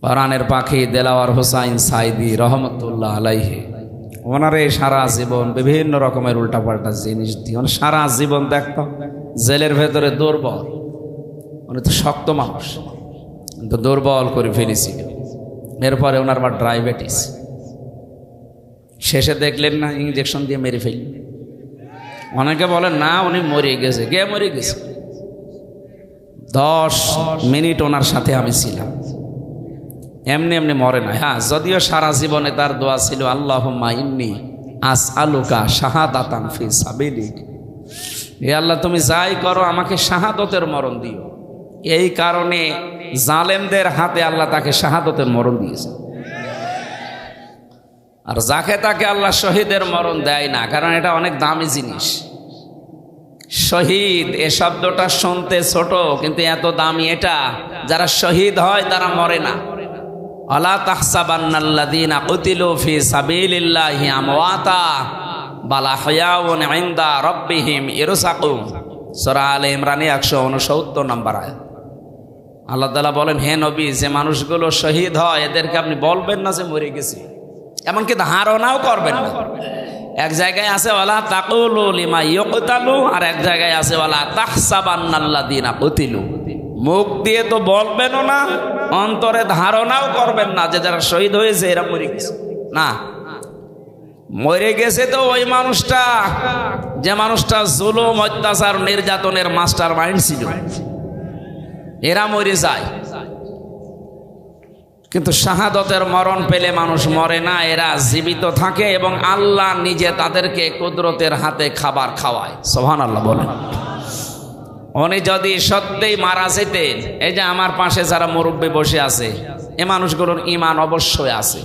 পরাণের পাখি দেলাওয়ার হোসাইন সাইদি রহমতুল্লাহ আলাইহি, ওনারে সারা জীবন বিভিন্ন রকমের উল্টাপাল্টা জিনিস দিয়ে সারা জীবন দেখতাম জেলের ভেতরে দুর্বল। উনি তো শক্ত মানুষ, কিন্তু দুর্বল করে ফেলেছিল। এরপরে ওনার আবার ডায়াবেটিস, শেষে দেখলেন না ইঞ্জেকশন দিয়ে মেরে ফেললেন। অনেকে বলেন না উনি মরে গেছে। কে মরে গেছে? 10 মিনিট ওনার সাথে আমি ছিলাম, এমনি এমনি মরে না। হ্যাঁ, যদিও সারা জীবনে তার দোয়া ছিল আল্লাহুম্মা ইন্নী আসআলুকা শাহাদাতান ফি সাবিলিক, হে আল্লাহ তুমি যাই করো আমাকে শাহাদতের মরণ দিও। এই কারণে জালেমদের হাতে আল্লাহ তাকে শাহাদতের মরণ দিয়েছে, আর যাকে তাকে আল্লাহ শহীদের মরণ দেয় না, কারণ এটা অনেক দামি জিনিস। শহীদ এ শব্দটা শুনতে ছোট, কিন্তু এত দামি এটা। যারা শহীদ হয় তারা মরে না। আলা তাহসাবান্নাল্লাযীনা কুতিলু ফি সাবিলিল্লাহি আমওয়াতা বাল আহইয়াউন ইনদা রাব্বিহিম ইরসাকুন। সূরা আলে ইমরান 169 নম্বর আয়াত। আল্লাহ তাআলা বলেন, হে নবী, যে মানুষগুলো শহীদ হয় এদেরকে আপনি বলবেন না যে মরে গেছে, এমনকি ধারণাও করবেন না। এক জায়গায় আছে ওয়ালা তাকুলু লিমা ইয়ুকতালু, আর এক জায়গায় আছে ওয়ালা তাহসাবান্নাল্লাযীনা কুতিলু। মুখ দিয়ে তো বলবেনও না, অন্তরে ধারণাও করবেন না যে যারা শহীদ হয়েছে এরা মরে গেছে। না, মরে গেছে তো ওই মানুষটা যে মানুষটা জুলুম অত্যাচার নির্যাতনের মাস্টার মাইন্ড ছিল, এরা মরে যায়। কিন্তু শাহাদতের মরণ পেলে মানুষ মরে না, এরা জীবিত থাকে এবং আল্লাহ নিজে তাদেরকে কুদরতের হাতে খাবার খাওয়ায়। সুবহানাল্লাহ বলেন। উনি যদি সত্যিই মারা যেতেন, এই যে আমার পাশে যারা মুরব্বী বসে আছে, এ মানুষগুলোর ঈমান অবশ্যই আছে।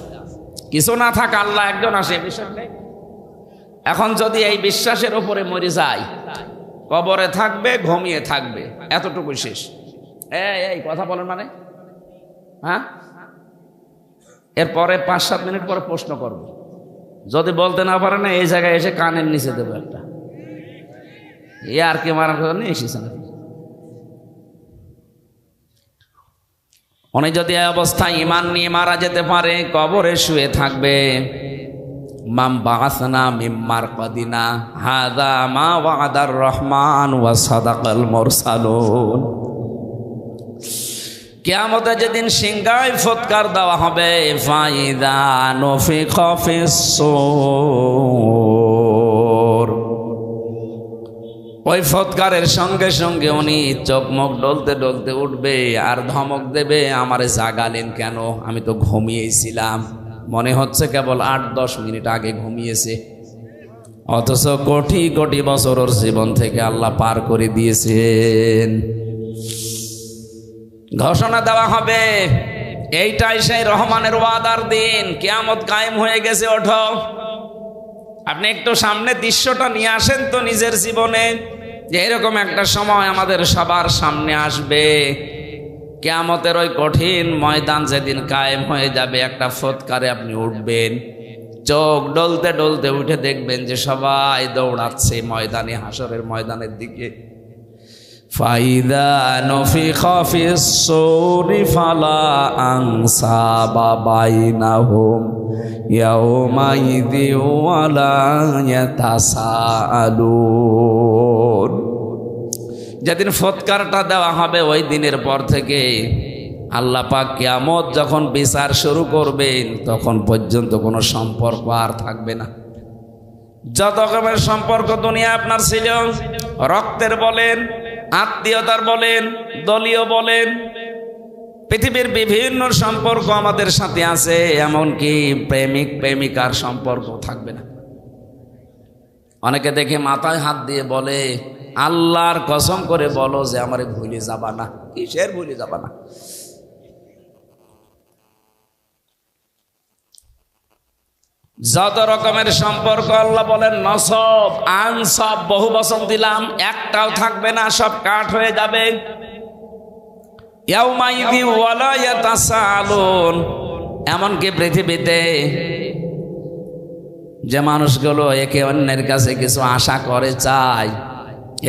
কিছু না থাক আল্লাহ একজন আসে, বিশ্বাস নেই। এখন যদি এই বিশ্বাসের উপরে মরে যায়, কবরে থাকবে, ঘুমিয়ে থাকবে, এতটুকু শেষ। এই কথা বলেন মানে, হ্যাঁ? এরপরে 5-7 মিনিট পরে প্রশ্ন করব, যদি বলতে না পারে না এই জায়গায় এসে কানের নিচে দেবো একটা। এ আর কি মারার কথা নিয়ে এসেছে না। উনি যদি এই অবস্থায় ঈমান নিয়ে মারা যেতে পারে, কবরে শুয়ে থাকবে। মাম বাআসনা মিন মারকাদিনা হাযা মা ওয়াদার রহমান ওয়া সাদাকাল মুরসালুন। কিয়ামতে যেদিন সিংহায় ফুৎকার দেওয়া হবে, ফাইদা নুফিখা ফিস-সূর, ওই ফুৎকারের সঙ্গে সঙ্গে উনি চোখ মুখ ডলতে ডলতে উঠবে আর ধমক দেবে, আমারে জাগালেন কেন? আমি তো ঘুমিয়েছিলাম। মনে হচ্ছে কেবল 8-10 মিনিট আগে ঘুমিয়েছে, অথচ কোটি কোটি বছর ওর জীবন থেকে আল্লাহ পার করে দিয়েছেন। ঘোষণা দেওয়া হবে, এইটাই সেই রহমানের ওয়াদার দিন, কিয়ামত কায়েম হয়ে গেছে, ওঠো। আপনি একটু সামনে দৃশ্যটা নিয়ে আসেন তো নিজের জীবনে, যে এরকম একটা সময় আমাদের সবার সামনে আসবে। কিয়ামতের ওই কঠিন ময়দান যেদিন কায়েম হয়ে যাবে, একটা ফুৎকারে আপনি উঠবেন, চোখ ডলতে ডলতে উঠে দেখবেন যে সবাই দৌড়াচ্ছে ময়দানে, হাসরের ময়দানের দিকে। ফাইদা নুফিখা ফিস-সূরি ফালা আনসাবা বাইনাহুম ইয়াওমাইযিন ওয়ালা ইয়াতাসাআলুন। যেদিন ফুৎকারটা দেওয়া হবে ওই দিনের পর থেকে আল্লাহ পাক কিয়ামত যখন বিচার শুরু করবেন, তখন পর্যন্ত কোনো সম্পর্ক আর থাকবে না। যত রকমের সম্পর্ক দুনিয়া আপনার ছিল, রক্তের বলেন, আত্মীয়তার বলেন, দলীয় বলেন, পৃথিবীর বিভিন্ন সম্পর্ক আমাদের সাথে আছে, এমনকি প্রেমিক প্রেমিকার সম্পর্ক থাকবে না। অনেকে দেখে মাথায় হাত দিয়ে বলে, আল্লাহর কসম করে বলো যে আমারে ভুলে যাবা না। কিসের ভুলে যাবা না? যত রকমের সম্পর্ক আল্লাহ বলেন নসব আনসব, বহু বচন দিলাম, একটাও থাকবে না, সব কাট হয়ে যাবে। ইয়াউমাইযিন ওয়ালা ইয়াতাসাআলুন। এমনকি পৃথিবীতে যে মানুষগুলো একে অন্যের কাছে কিছু আশা করে চায়,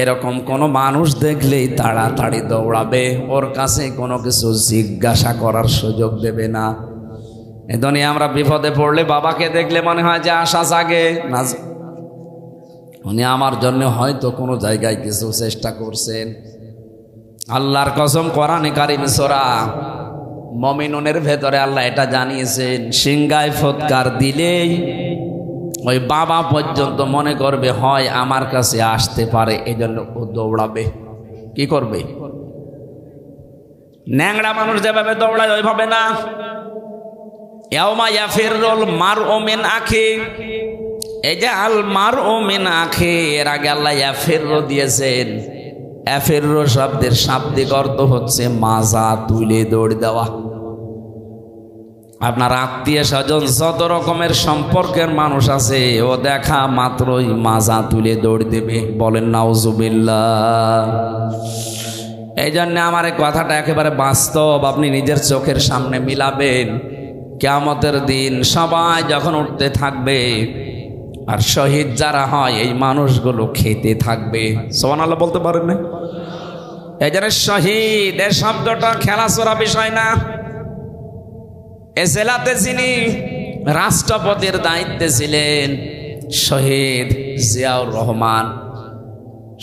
এরকম কোনো মানুষ দেখলেই তাড়াতাড়ি দৌড়াবে, ওর কাছে কোনো কিছু জিজ্ঞাসা করার সুযোগ দেবে না। এ দুনিয়া আমরা বিপদে পড়লে বাবাকে দেখলে মনে হয় যে আশা জাগে না, উনি আমার জন্য হয়তো কোনো জায়গায় কিছু চেষ্টা করছেন। আল্লাহর কসম, কোরআনে কারিম সূরা মুমিনুনের ভেতরে আল্লাহ এটা জানিয়েছেন, সিংগায় ফৎকার দিলেই ওই বাবা পর্যন্ত মনে করবে হয় আমার কাছে আসতে পারে, এই জন্য ও দৌড়াবে। কি করবে? ন্যাংরা মানুষ যেভাবে দৌড়ায় ওইভাবে না। ইয়াউমা ইয়াফিরুল মারউ মিন আখি, এই যে আল মারউ মিন আখি, এর আগে আল্লাহ ইয়াফিরু দিয়েছেন। ইয়াফিরু শব্দের শাব্দিক অর্থ হচ্ছে মাজা তুলে দৌড় দেওয়া। আপনার আত্মীয় স্বজন যত রকমের সম্পর্কের মানুষ আছে, ও দেখা মাত্রই মাজা তুলে দৌড় দেবে। বলেন নাউজুবিল্লাহ। এই জন্য আমার এই কথাটা একেবারে বাস্তব, আপনি নিজের চোখের সামনে মিলাবেন। কিয়ামতের দিন সবাই যখন উঠতে থাকবে, আর শহীদ যারা হয় এই মানুষগুলো খেতে থাকবে। সুবহানাল্লাহ বলতে পারেন না? এই জন্য শহীদ এর শব্দটা খেলাচোরা বিষয় না। এ জেলাতে যিনি রাষ্ট্রপতির দায়িত্বে ছিলেন, শহীদ জিয়াউর রহমান,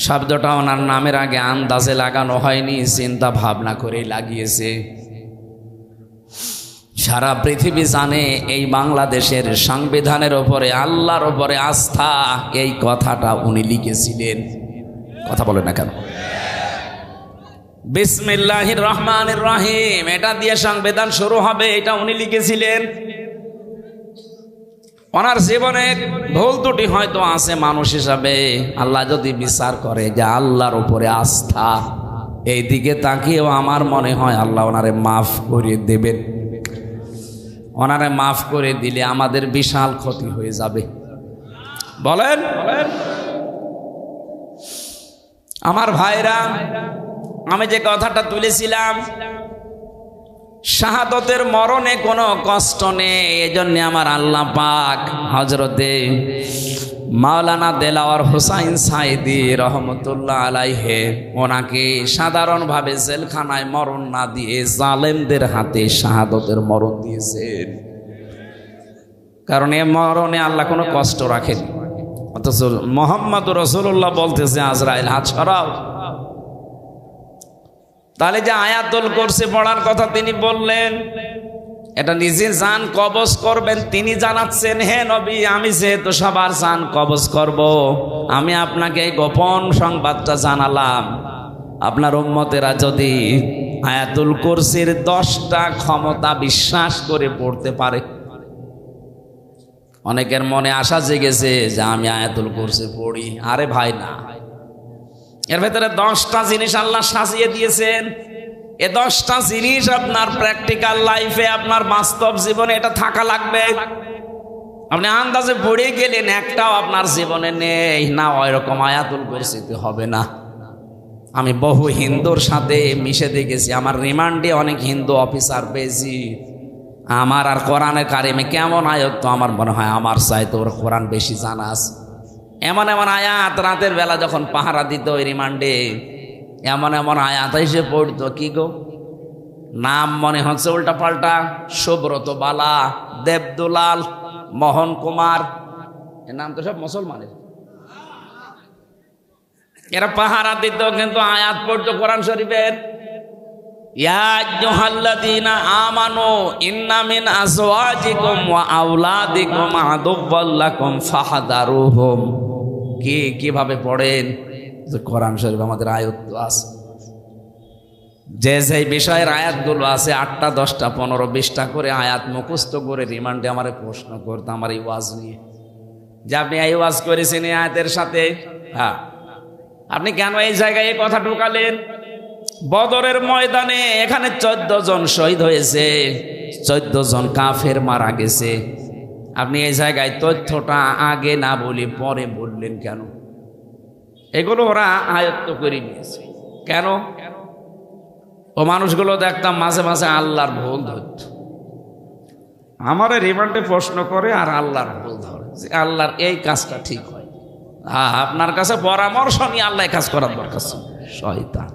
শব্দটা ওনার নামের আগে আন্দাজে লাগানো হয়নি, চিন্তা ভাবনা করে লাগিয়েছে। সারা পৃথিবী জানে এই বাংলাদেশের সংবিধানের ওপরে, আল্লাহর ওপরে আস্থা, এই কথাটা উনি লিখেছিলেন। কথা বলে না কেন? বিসমিল্লাহির রহমানির রহিম, এটা দিয়ে সংবিধান শুরু হবে, এটা উনি লিখেছিলেন। ওনার জীবনে ভুল ত্রুটি হয়তো আছে মানুষ হিসাবে, আল্লাহ যদি বিচার করে যে আল্লাহর উপরে আস্থা, এই দিকে তাকিয়েও আমার মনে হয় আল্লাহ ওনারে মাফ করে দেবেন। ওনারে মাফ করে দিলে আমাদের বিশাল ক্ষতি হয়ে যাবে। বলেন আমার ভাইরা, আমি যে কথাটা তুলেছিলাম, শাহাদতের মরণে কোনো কষ্ট নেই। এজন্য আমার আল্লাহ পাক হযরতে মাওলানা দেলাওয়ার হোসাইন সাইদি রহমতুল্লাহ আলাইহে ওনাকে সাধারণভাবে জেলখানায় মরণ না দিয়ে জালেমদের হাতে শাহাদতের মরণ দিয়েছেন। কারণ এ মরণে আল্লাহ কোনো কষ্ট রাখেন। অথচ মুহাম্মদ রাসূলুল্লাহ বলতেছে আজরাইল হাত সরাও। তাহলে যে আয়াতুল কুরসি পড়ার কথা তিনি বললেন, এটা নিজে জান কবজ করবেন তিনি জানাচ্ছেন, হে নবী আমি যেহেতু সবার জান কবজ করব, আমি আপনাকে এই গোপন সংবাদটা জানালাম। আপনার উম্মতেরা যদি আয়াতুল কুরসির 10টা ক্ষমতা বিশ্বাস করে পড়তে পারে, অনেকের মনে আশা জেগেছে যে আমি আয়াতুল কুরসি পড়ি। আরে ভাই না, এর ভেতরে 10টা জিনিস আল্লাহ সাজিয়ে দিয়েছেন। এ 10টা জিনিস আপনার প্র্যাকটিক্যাল লাইফে, আপনার বাস্তব জীবনে এটা থাকা লাগবে। আপনি আন্দাজে পড়ে গেলেন, একটাও আপনার জীবনে নেই না, ওইরকম আয়াতুল কুরসিতে হবে না। আমি বহু হিন্দুর সাথে মিশে দেখেছি, আমার রিমান্ডে অনেক হিন্দু অফিসার পেয়েছি। আমার আর কোরআনের কারিমে কেমন আয়াত, তো আমার মনে হয় আমার চাইতে ওর কোরআন বেশি জানা আছে। এমন এমন আয়াত রাতের বেলা যখন পাহারা দিত ওই রিমান্ডে, এমন এমন আয়াত এসে পড়তো, কি গো নাম মনে হচ্ছে উল্টা পাল্টা, সুব্রত বালা, দেবদুলাল, মোহন কুমার, এর নাম তো সব মুসলমানের। এরা পাহারা দিত কিন্তু আয়াত পড়তো কোরআন শরীফের। ইয়া আইয়ুহাল্লাযীনা আমানু ইন্না মিন আজওয়াজিকুম ওয়া আওলাদিকুম আদুওয়াল লাকুম ফাহদারুহুম। কিভাবে পড়েন? কোরআন শরীফ আমাদের আয়াত আছে, যে যে বিষয়ের আয়াতগুলো আছে 8টা 10টা 15 20টা করে আয়াত মুখস্থ করে রিমান্ডে আমারে প্রশ্ন করতো আমার এই ওয়াজ নিয়ে, যে আপনি এই ওয়াজ করেছেন এই আয়াতের সাথে, হ্যাঁ আপনি কেন এই জায়গায় এই কথা ঢুকালেন? বদরের ময়দানে এখানে 14 জন শহীদ হয়েছে, 14 জন কাফের মারা গেছে। আপনি এই জায়গায় তথ্যটা আগে না বলে পরে বললেন কেন? এগুলো ওরা আয়ত্ত করে নিয়েছে। কেন? ও মানুষগুলো দেখতাম মাঝে মাঝে আল্লাহর ভুল ধরত, আমার রিমান্ডে প্রশ্ন করে আর আল্লাহর ভুল ধরে, যে আল্লাহর এই কাজটা ঠিক হয়। আপনার কাছে পরামর্শ নিয়ে আল্লাহ কাজ করার দরকার। শয়তান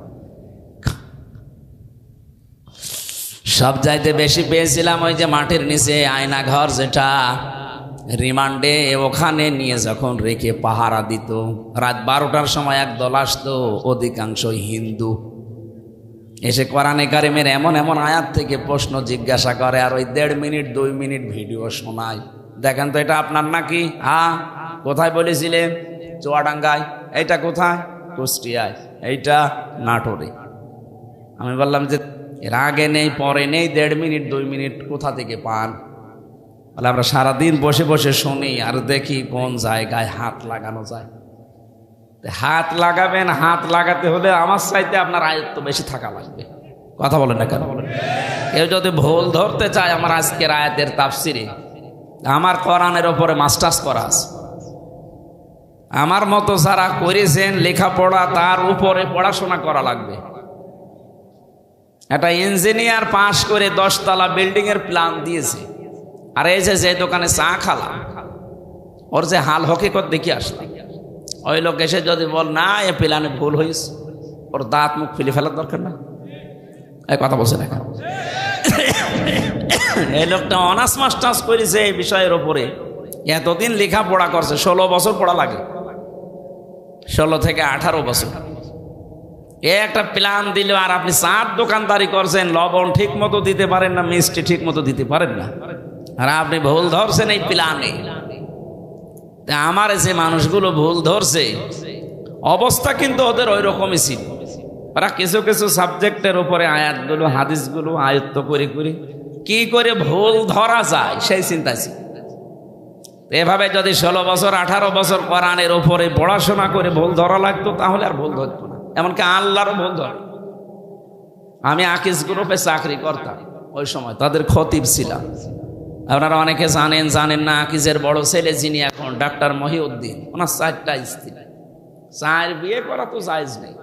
সব চাইতে বেশি পেয়েছিলাম ওই যে মাটির নিচে আয়না ঘর, যেটা রিমান্ডে, ওখানে নিয়ে যখন রেখে পাহারা দিত, রাত 12টার সময় একদল আসতো, অধিকাংশ হিন্দু, এসে কোরআনে কারিমের এমন এমন আয়াত থেকে প্রশ্ন জিজ্ঞাসা করে, আর ওই 1.5 মিনিট 2 মিনিট ভিডিও শোনায়। দেখেন তো এটা আপনার নাকি? কোথায় বলেছিলেন? চুয়াডাঙ্গায়। এইটা কোথায়? কুষ্টিয়ায়। এইটা নাটোরে। আমি বললাম যে এর আগে নেই পরে নেই, 1.5 মিনিট 2 মিনিট কোথা থেকে পান? বলে আমরা সারাদিন বসে বসে শুনি আর দেখি কোন জায়গায় হাত লাগানো যায়। হাত লাগাবেন, হাত লাগাতে হলে আমার চাইতে আপনার আয়ত্ত বেশি থাকা লাগবে। কথা বলেন না কেন? কেউ যদি ভুল ধরতে চায়, আমার আজকের আয়াতের তাফসিরে আমার কোরআনের ওপরে মাস্টার্স করা আছে। আমার মতো যারা করেছেন লেখাপড়া, তার উপরে পড়াশোনা করা লাগবে। একটা ইঞ্জিনিয়ার পাশ করে 10 তলা বিল্ডিং এর প্ল্যান দিয়েছে, আর এই যে দোকানে চা খালাম, ওর যে হাল হকিকত দেখি আসলাম, ওই লোক এসে যদি বল না এ প্ল্যানে ভুল হয়েছে, ওর দাঁত মুখ ফেলে ফেলার দরকার না। এই কথা বলছে না? এই লোকটা অনার্স মাস্টার্স করেছে এই বিষয়ের ওপরে, এতদিন লেখাপড়া করছে, 16 বছর পড়া লাগে, 16 থেকে 18 বছর। একটা প্ল্যান দিল, আর আপনি চার দোকানদারি করছেন, লবণ ঠিক মতো দিতে পারেন না, মিষ্টি ঠিক মতো দিতে পারেন না, আর আপনি ভুল ধরছেন এই প্ল্যানে। আমার যে মানুষগুলো ভুল ধরছে, অবস্থা কিন্তু ওদের ওই রকমই ছিল। ওরা কিছু কিছু সাবজেক্টের উপরে আয়াতগুলো হাদিসগুলো আয়ত্ত করে করে কি করে ভুল ধরা যায় সেই চিন্তা ছিল। এভাবে যদি 16 বছর 18 বছর কোরআনের উপরে পড়াশোনা করে ভুল ধরা লাগতো, তাহলে আর ভুল ধরতো না। এমনকি আল্লাহরও ভুল ধর। আমি আকিজ গ্রুপে চাকরি করতাম, ওই সময় তাদের খতিব ছিলাম। আপনারা অনেকে জানেন, জানেন না, আকিজের বড় ছেলে যিনি এখন ডাক্তার মহিউদ্দিন, ওনার 4টা স্ত্রী, 4 বিয়ে করা তো জায়েজ নেই।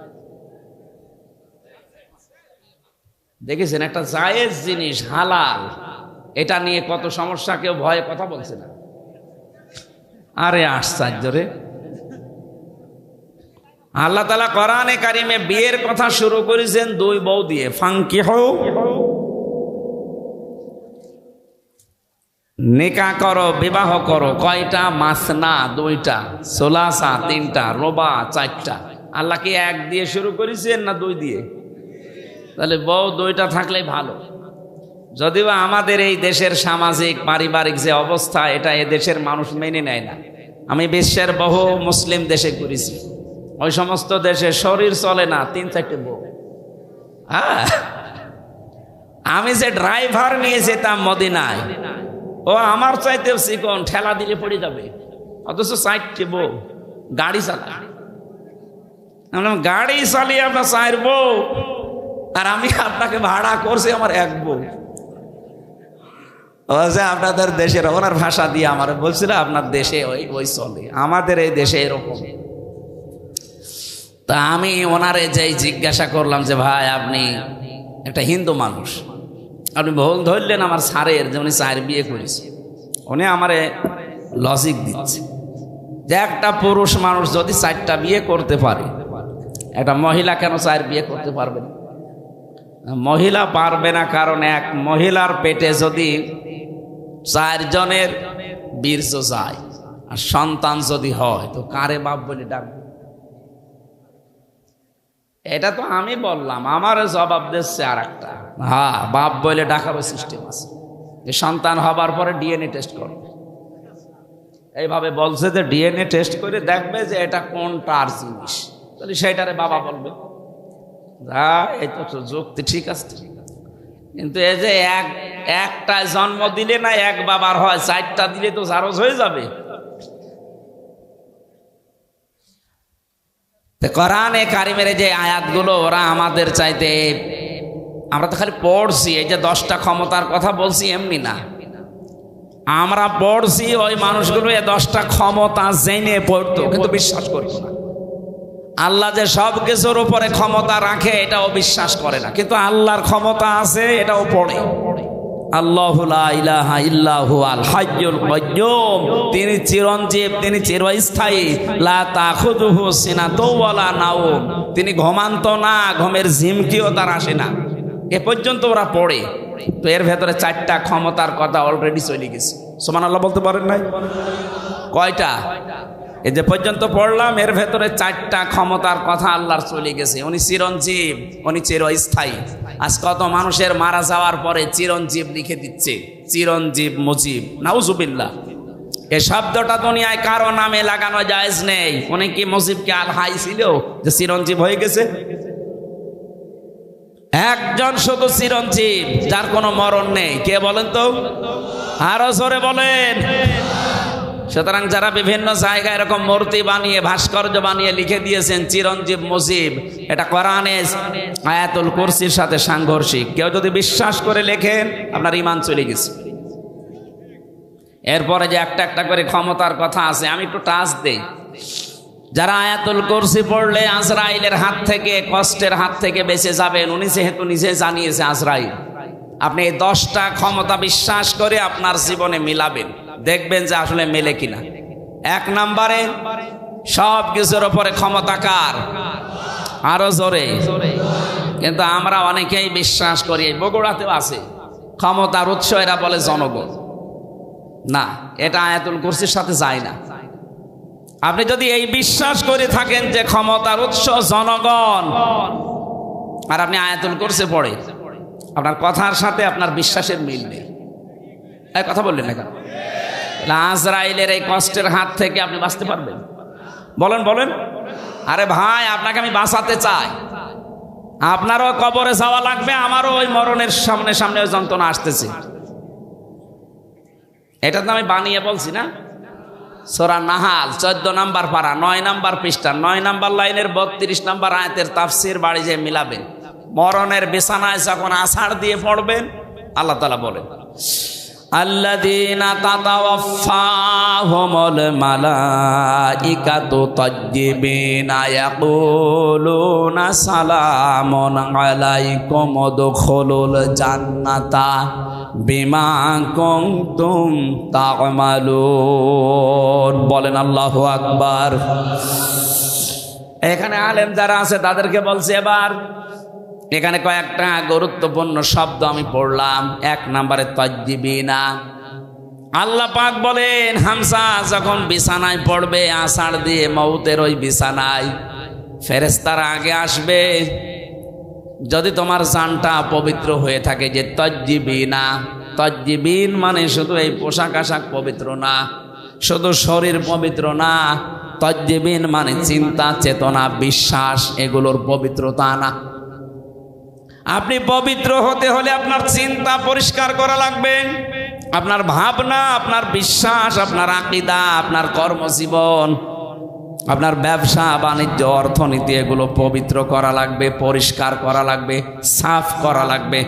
দেখেছেন, একটা জায়েজ জিনিস হালাল, এটা নিয়ে কত সমস্যা, কেউ ভয়ে কথা বলছে না। আরে আশ্চর্য রে! আল্লাহ তাআলা কোরআনে কারিমে বিয়ের কথা শুরু করেছেন 2 বউ দিয়ে, ফাঙ্কিহু, নিকাহ করো, বিবাহ করো। কয়টা? মাসনা 2টা, সুলাসা 3টা, রুবা 4টা। আল্লাহ কি 1 দিয়ে শুরু করেছেন না 2 দিয়ে? তাহলে বউ 2টা থাকলেই ভালো। যদিও আমাদের এই দেশের সামাজিক পারিবারিক যে অবস্থা, এটা এ দেশের মানুষ মেনে নেয় না। আমি বিশ্বের বহু মুসলিম দেশে ঘুরেছি, ওই সমস্ত দেশে শরীর চলে না 3-4টে বউ। আমি যে ড্রাইভার নিয়ে যেতাম মদিনায়, ও আমার চাইতেও চিকন, ঠেলা দিলে পড়ে যাবে, অথচ 4টে বউ গাড়ি চালায়। গাড়ি চালিয়ে আপনার 4 বউ, আর আমি আপনাকে ভাড়া করছি আমার 1 বউ। আপনাদের দেশের, ওনার ভাষা দিয়ে আমার বলছিল আপনার দেশে ওই চলে, আমাদের এই দেশে এরকম। তা আমি ওনারে যেই জিজ্ঞাসা করলাম যে ভাই আপনি একটা হিন্দু মানুষ, আপনি ভুল ধরলেন আমার স্যারের যে উনি 4 বিয়ে করেছে। উনি আমারে লজিক দিচ্ছে যে একটা পুরুষ মানুষ যদি 4টা বিয়ে করতে পারে, একটা মহিলা কেন 4 বিয়ে করতে পারবে না? মহিলা পারবে না কারণ এক মহিলার পেটে যদি 4 জনের বীর্য যায় আর সন্তান যদি হয়, তো কারে বাপ বলে ডাকবে? এটা তো আমি বললাম, আমার জবাব দিচ্ছে আর একটা, বাপ বলে ডাকারও সিস্টেম আছে, যে সন্তান হবার পরে ডিএনএ টেস্ট করবে। এইভাবে বলছে যে ডিএনএ টেস্ট করে দেখবে যে এটা কোনটার জিনিস, তাহলে সেটারে বাবা বলবে। এই তো যুক্তি ঠিক আছে, কিন্তু এই যে একটা জন্ম দিলে না 1 বাবার হয়, 4টা দিলে তো জারজ হয়ে যাবে। কোরআনে কারিমের যে আয়াতগুলো, ওরা আমাদের চাইতে, আমরা তো খালি পড়ছি, এই যে 10টা ক্ষমতার কথা বলছি এমনি না, আমরা পড়ছি ওই মানুষগুলো 10টা ক্ষমতা জেনে পড়তো, কিন্তু বিশ্বাস করতো না। আল্লাহ যে সব কিছুর উপরে ক্ষমতা রাখে এটাও বিশ্বাস করে না, কিন্তু আল্লাহর ক্ষমতা আছে এটাও পড়ে। আল্লাহু লা ইলাহা ইল্লা হুয়াল হাইয়ুল কাইয়্যুম, তিনি চিরঞ্জীব, তিনি চিরস্থায়ী। লা তাখুযুহু সিনাতুন ওয়ালা নাওম, তিনি ঘুমান্ত না, ঘুমের ঝিমকিও তার আসে না। এ পর্যন্ত ওরা পড়ে। তো এর ভেতরে 4টা ক্ষমতার কথা অলরেডি চলে গেছে। সুবহানাল্লাহ বলতে পারেন নাই? কয়টা? এই যে পর্যন্ত পড়লাম, এর ভেতরে 4টা ক্ষমতার কথা আল্লাহর চলে গেছে। উনি চিরঞ্জীব, উনি চিরস্থায়ী। আজ কত মানুষের মারা যাওয়ার পরে চিরঞ্জীব লিখে দিচ্ছে, চিরঞ্জীব মুজিব, নাউজুবিল্লাহ। এই শব্দটা দুনিয়ায় কারো নামে লাগানো জায়েজ নেই। উনি কি মুজিবকে আল হাই ছিল যে চিরঞ্জীব হয়ে গেছে? একজন শুধু চিরঞ্জীব, যার কোনো মরণ নেই। কে বলেন তো? আরো জোরে বলেন। সুতরাং যারা বিভিন্ন জায়গায় এরকম মূর্তি বানিয়ে, ভাস্কর্য বানিয়ে লিখে দিয়েছেন চিরঞ্জীব মুজিব, এটা কোরআনে আয়াতুল কুরসির সাথে সাংঘর্ষিক। কেউ যদি বিশ্বাস করে লেখেন, আপনার ঈমান চলে গেছে। এরপরে যে একটা একটা করে ক্ষমতার কথা আছে, আমি একটু টাচ দেই। যারা আয়াতুল কুরসি পড়লে আজরাইলের হাত থেকে, কষ্টের হাত থেকে বেঁচে যাবেন, উনি যেহেতু নিজে জানিয়েছে আজরাইল, আপনি এই 10টা ক্ষমতা বিশ্বাস করে আপনার জীবনে মিলাবেন, দেখবেন যে আসলে মেলে কিনা। 1 নম্বরে, সব কিছুর উপরে ক্ষমতা কার? আরো জোরে। কিন্তু আমরা অনেকেই বিশ্বাস করি, বগুড়াতেও আছে, ক্ষমতার উৎস এরা বলে জনগণ। না, এটা আয়াতুল কুরসির সাথে যায় না। আপনি যদি এই বিশ্বাস করে থাকেন যে ক্ষমতার উৎস জনগণ, আর আপনি আয়াতুল কুরসি পড়ে, আপনার কথার সাথে আপনার বিশ্বাসের মিল নেই। এই কথা বললেন না কেন? আজরাইলের এই কষ্টের হাত থেকে আপনি বাঁচতে পারবেন? বলেন বলেন। আরে ভাই, আপনাকে আমি বাঁচাতে চাই। আপনারও কবরে যাওয়া লাগবে, আমারও ওই মরণের সামনে সামনে ওই যন্ত্রণা আসতেছে। এটা তো আমি বানিয়ে বলছি না। সূরা নাহাল 14 নম্বর পারা, 9 নম্বর পৃষ্ঠা, 9 নম্বর লাইনের 32 নম্বর আয়াতের তাফসীর বাড়ি যে মিলাবেন। মরণের বিছানায় যখন আছাড় দিয়ে পড়বেন, আল্লাহ তাআলা বলেন, আল্লাযীনা তাতাওয়াফফাহুমুল মালাইকাতু তাজ্জিবিনা ইয়াকুলুনা সালামুন আলাইকুম উদখুলুল জান্নাতা বিমা কুনতুম তা'মালুন। বলেন আল্লাহু আকবার। এখানে আলেম যারা আছে তাদেরকে বলছি, এবার এখানে কয়েকটা গুরুত্বপূর্ণ শব্দ আমি পড়লাম। 1 নম্বরে তাজ্জিবিনা। আল্লাহ পাক বলেন, হামজা যখন বিছানায় পড়বে আষাঢ় দিয়ে মউতের ওই বিছানায়, ফেরেশতারা আগে আসবে। যদি তোমার জানটা পবিত্র হয়ে থাকে, যে তাজ্জিবিনা, তাজ্জিবিন মানে শুধু এই পোশাক আশাক পবিত্র না, শুধু শরীর পবিত্র না, তাজ্জিবিন মানে চিন্তা, চেতনা, বিশ্বাস, এগুলোর পবিত্রতা না। আপনি পবিত্র হতে হলে আপনার চিন্তা পরিষ্কার করা লাগবে, আপনার ভাবনা, আপনার বিশ্বাস, আপনার আকীদা, আপনার কর্মজীবন, আপনার ব্যবসা বাণিজ্য, অর্থনীতি, এগুলো পবিত্র করা লাগবে, পরিষ্কার করা লাগবে, সাফ করা লাগবে।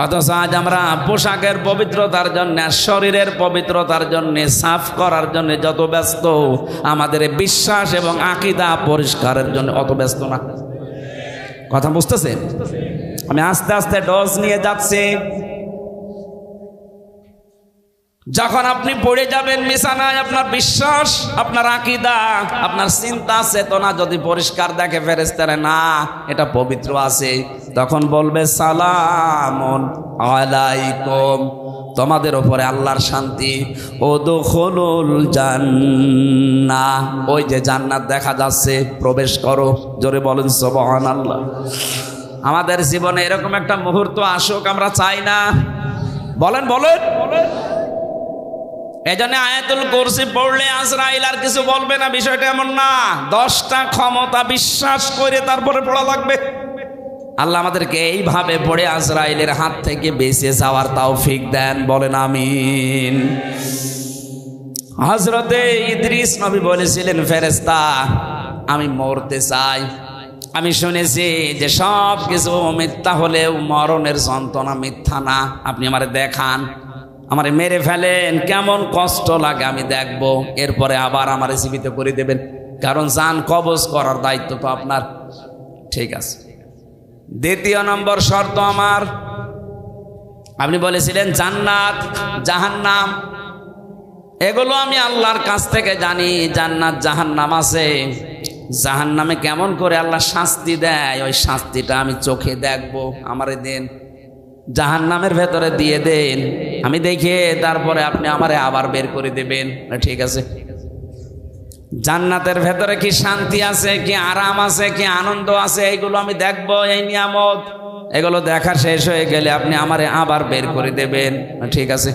অথচ আজ আমরা পোশাকের পবিত্রতার জন্য, শরীরের পবিত্রতার জন্য, সাফ করার জন্য যত ব্যস্ত, আমাদের বিশ্বাস এবং আকীদা পরিষ্কারের জন্য অত ব্যস্ত না। কথা বুঝতেছেন? আমি আস্তে আস্তে ডোজ নিয়ে যাচ্ছি। যখন আপনি পড়ে যাবেন বিছানায়, আপনার বিশ্বাস, আপনার আকীদা, আপনার চিন্তা চেতনা যদি পরিষ্কার দেখে ফেরেশতারা, না এটা পবিত্র আছে, তখন বলবে সালামুন আলাইকুম, তোমাদের উপরে আল্লাহর শান্তি। উদখুলুল জান্নাহ, ওই যে জান্নাত দেখা যাচ্ছে, প্রবেশ করো। জোরে বলেন সুবহানাল্লাহ। আমাদের জীবনে এরকম একটা মুহূর্ত আসুক, আমরা চাই না? বলেন বলেন। এজন্য আয়াতুল কুরসি পড়লে আজরাইল আর কিছু বলবে না, বিষয়টা এমন না। 10টা ক্ষমতা বিশ্বাস করে তারপরে পড়া লাগবে। আল্লাহ আমাদেরকে এইভাবে পড়ে আজরাইলের হাত থেকে বেঁচে যাওয়ার তৌফিক দেন, বলেন আমিন। হযরতে ইদ্রিস নবী বলেছিলেন, ফেরেশতা আমি মরতে চাই। আমি শুনেছি যে সব কিছু মিথ্যা হলেও মরণের যন্ত্রণা মিথ্যা না। আপনি আমারে দেখান, আমারে মেরে ফেলেন, কেমন কষ্ট লাগে আমি দেখব, এরপরে আবার আমারে জীবিত করে দেবেন, কারণ জান কবজ করার দায়িত্ব তো আপনার। ঠিক আছে। 2 নম্বর শর্ত আমার, আপনি বলেছিলেন জান্নাত জাহান্নাম এগুলো আমি আল্লাহর কাছ থেকে জানি। জান্নাত জাহান্নাম আছে, জাহান্নামে কেমন করে আল্লাহ শাস্তি দেয় ওই শাস্তিটা আমি চোখে দেখবো, আমারে দেন। জাহান্নামের ভেতরে দিয়ে দেন, আমি দেখে তারপরে আপনি আমারে আবার বের করে দেবেন। ঠিক আছে। জান্নাতের ভেতরে কি শান্তি আছে, কি আরাম আছে, কি আনন্দ আছে, এইগুলো আমি দেখবো। এই নিয়ামত এগুলো দেখা শেষ হয়ে গেলে আপনি আমারে আবার বের করে দেবেন। ঠিক আছে।